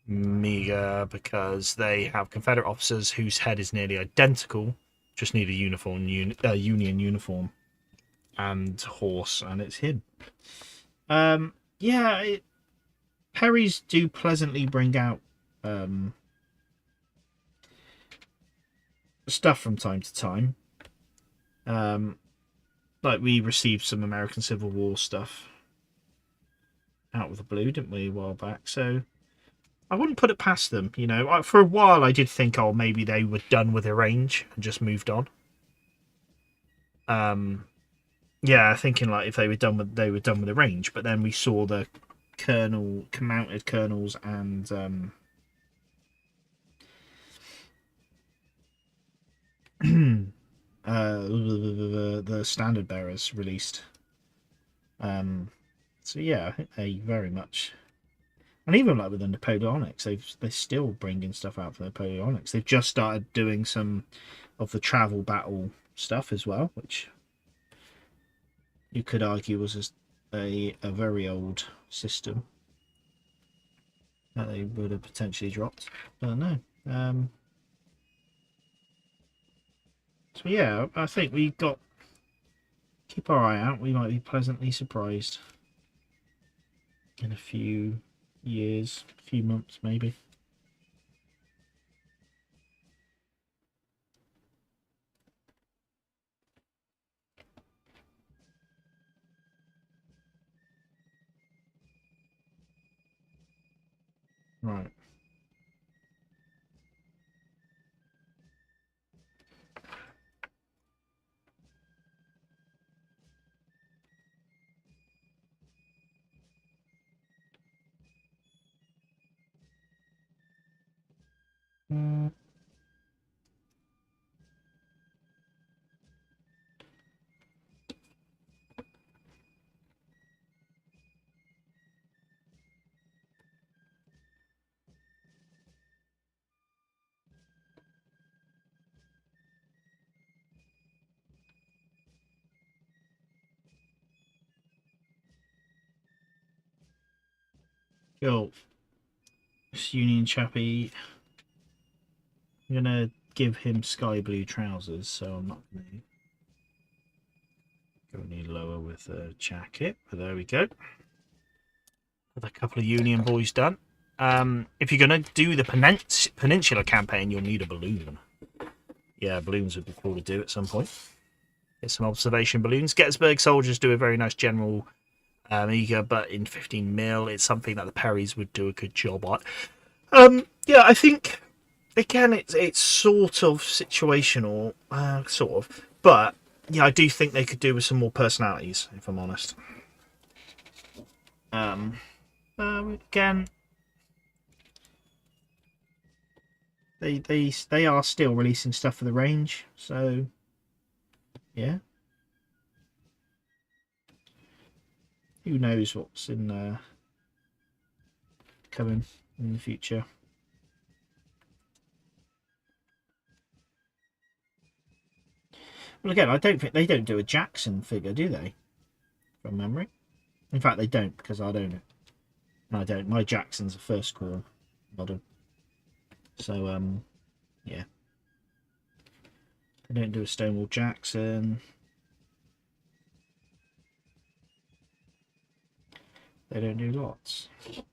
Meager, because they have Confederate officers whose head is nearly identical, Just need a union uniform and horse, and it's him. Yeah, Perrys do pleasantly bring out stuff from time to time. Like we received some American Civil War stuff out of the blue, didn't we, a while back? So I wouldn't put it past them. You know, for a while I did think, oh, maybe they were done with their range and just moved on. Yeah, thinking like if they were done with the range, but then we saw the mounted colonels and the standard bearers released. So yeah, I think they very much, and even like with the Napoleonics, they're still bringing stuff out for the Napoleonics. They've just started doing some of the travel battle stuff as well, which you could argue was a very old system that they would have potentially dropped. I don't know. So yeah, I think we got keep our eye out. We might be pleasantly surprised in a few years, a few months maybe. Right. Cool. This Union chappie, I'm gonna give him sky blue trousers, so I'm not gonna go any lower with the jacket. But there we go. With a couple of Union boys done. If you're gonna do the Peninsula campaign, you'll need a balloon. Yeah, balloons would be cool to do at some point. Get some observation balloons. Gettysburg soldiers do a very nice general eager, but in 15mm, it's something that the Perrys would do a good job at. Yeah, I think again it's sort of situational, sort of, but yeah, I do think they could do with some more personalities, if I'm honest. Again, they are still releasing stuff for the range, so yeah. Who knows what's in coming in the future. Well, again, I don't think they don't do a Jackson figure, do they? From memory. In fact, they don't, because I'd own it. And I don't. My Jackson's a first core model. So, yeah. They don't do a Stonewall Jackson. They don't do lots. I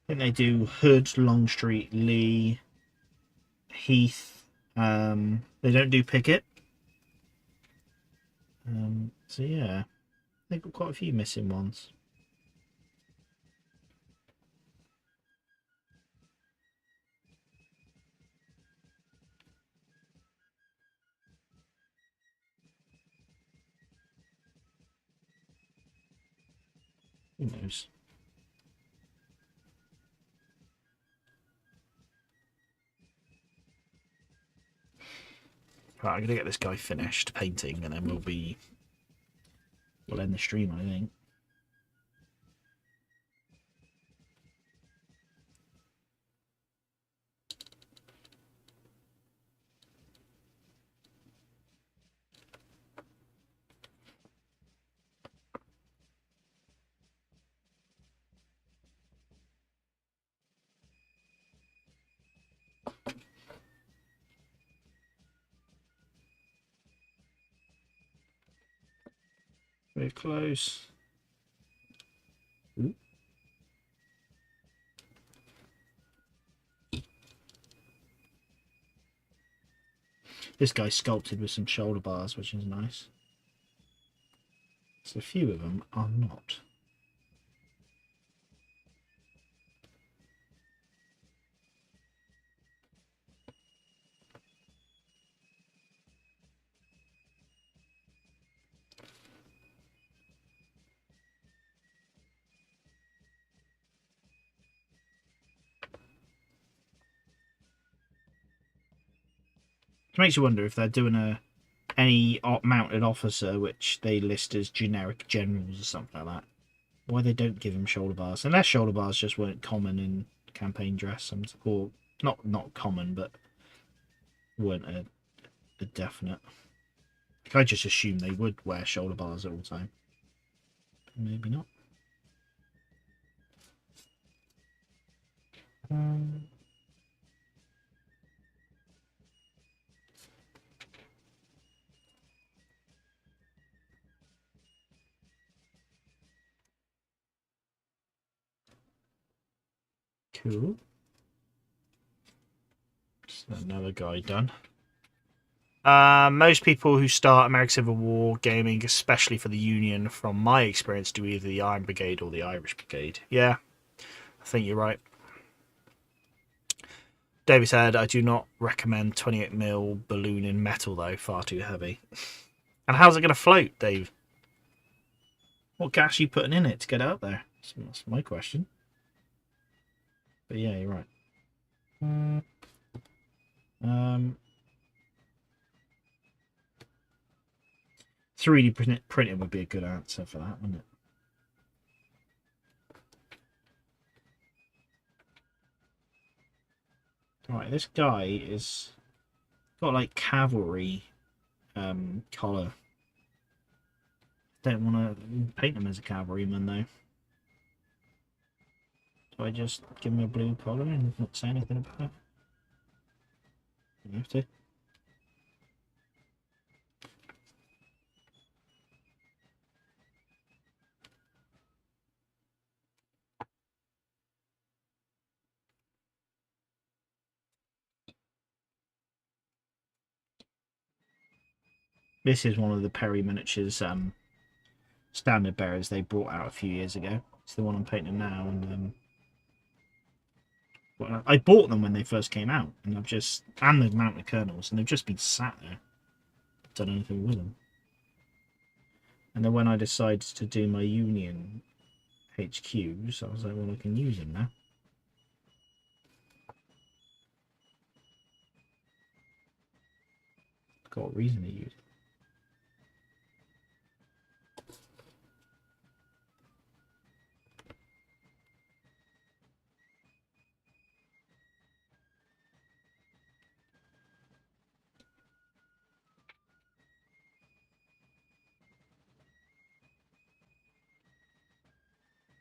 think they do Hood, Longstreet, Lee, Heath. They don't do Pickett. So yeah, they've got quite a few missing ones. Who knows? Right, I'm gonna get this guy finished painting, and then we'll end the stream, I think. Very close. Ooh. This guy's sculpted with some shoulder bars, which is nice. So a few of them are not. It makes you wonder if they're doing any mounted officer which they list as generic generals or something like that. Why they don't give them shoulder bars? Unless shoulder bars just weren't common in campaign dress, or not common, but weren't a definite. I just assume they would wear shoulder bars all the time. Maybe not. Cool. Just another guy done. Most people who start American Civil War gaming, especially for the Union, from my experience, do either the Iron Brigade or the Irish Brigade. Yeah, I think you're right. David said, I do not recommend 28mm balloon in metal, though. Far too heavy. And how's it going to float, Dave? What gas are you putting in it to get it up there? That's my question. But yeah, you're right. 3D printing would be a good answer for that, wouldn't it? Right, this guy is got like cavalry collar. Don't want to paint him as a cavalryman though. Do I just give him a blue collar and not say anything about it? You have to. This is one of the Perry Miniatures standard bearers they brought out a few years ago. It's the one I'm painting now, and well, I bought them when they first came out, and the mounted kernels, and they've just been sat there. Done anything with them. And then when I decided to do my Union HQs, I was like, well, I can use them now. Got a reason to use it.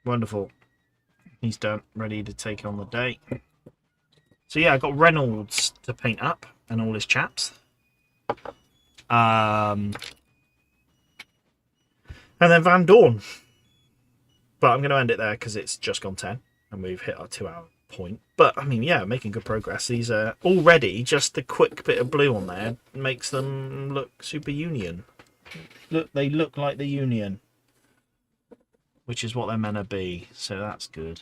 Wonderful. He's done, ready to take on the day. So yeah, I got Reynolds to paint up and all his chaps. And then Van Dorn. But I'm going to end it there because it's just gone 10 and we've hit our 2-hour point. But I mean, yeah, making good progress. These are already just the quick bit of blue on there makes them look super Union. Look, they look like the Union, which is what they're meant to be. So that's good.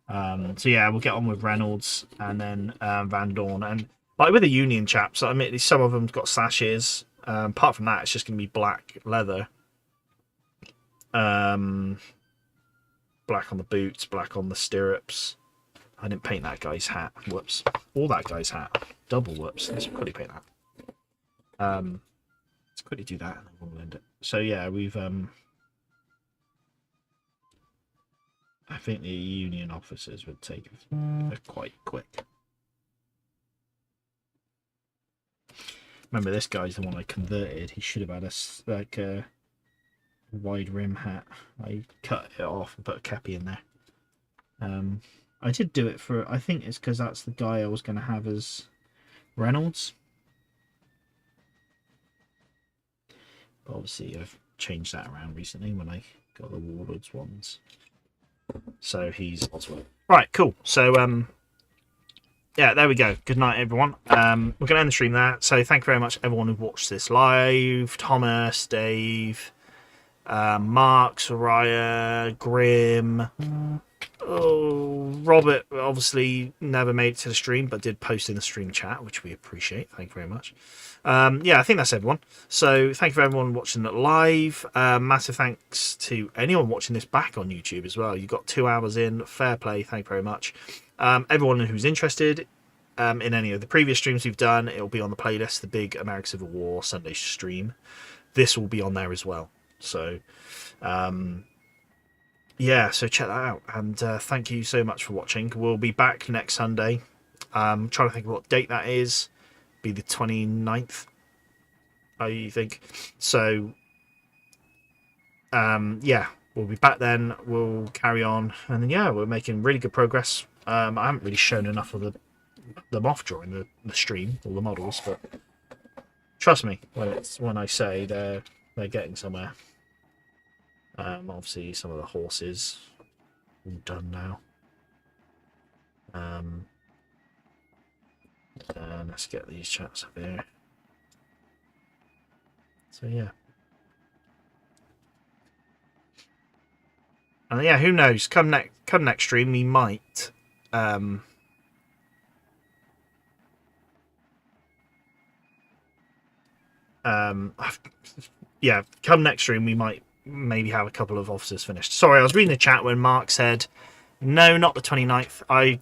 So yeah, we'll get on with Reynolds and then Van Dorn. And like with the Union chaps, I mean, some of them's got sashes. Apart from that, it's just going to be black leather. Black on the boots, black on the stirrups. I didn't paint that guy's hat. Whoops. Or that guy's hat. Double whoops. Let's quickly paint that. Let's quickly do that and then we'll end it. So yeah, we've I think the Union officers would take it quite quick. Remember, this guy's the one I converted. He should have had a wide rim hat. I cut it off and put a kepi in there. I did do it for, I think it's because that's the guy I was going to have as Reynolds. But obviously I've changed that around recently when I got the Warlords ones. So he's Oswald. Right, cool. So yeah, there we go. Good night, everyone. We're going to end the stream there. So thank you very much, everyone who watched this live. Thomas, Dave, Mark, Soraya, Grim. Oh, Robert obviously never made it to the stream, but did post in the stream chat, which we appreciate. Thank you very much. Yeah, I think that's everyone. So thank you for everyone watching it live. Massive thanks to anyone watching this back on YouTube as well. You got 2 hours in. Fair play. Thank you very much. Everyone who's interested in any of the previous streams we've done, it'll be on the playlist, the big American Civil War Sunday stream. This will be on there as well. So yeah, so check that out. And thank you so much for watching. We'll be back next Sunday. Trying to think of what date that is. Be the 29th, I think. So yeah, we'll be back then. We'll carry on. And then, yeah, we're making really good progress. I haven't really shown enough of them off during the stream, all the models, but trust me when I say they're getting somewhere. Obviously some of the horses all done now. And let's get these chats up here. So yeah. And yeah, who knows? Come next stream we might yeah, come next stream we might maybe have a couple of officers finished. Sorry, I was reading the chat when Mark said no, not the 29th. I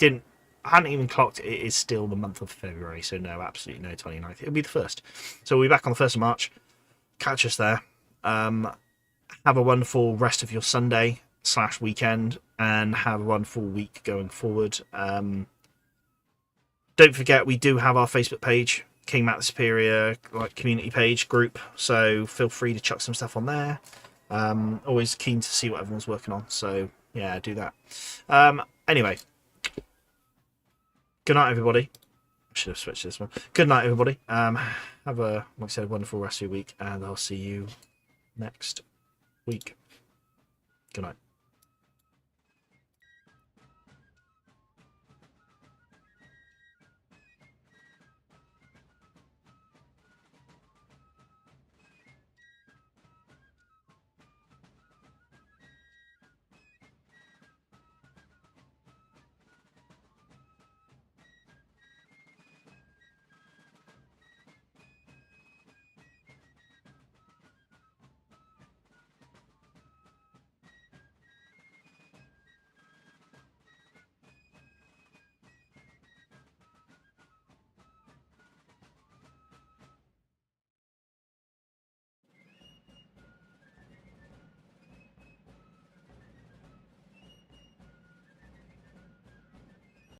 hadn't even clocked it is still the month of February, so no, absolutely no 29th. It'll be the 1st. So we'll be back on the 1st of March. Catch us there. Have a wonderful rest of your Sunday / weekend, and have a wonderful week going forward. Don't forget, we do have our Facebook page, King Matt the Superior, like community page group, so feel free to chuck some stuff on there. Always keen to see what everyone's working on, so yeah, do that. Anyway, good night, everybody. I should have switched this one. Good night, everybody. Have a, like I said, wonderful rest of your week, and I'll see you next week. Good night.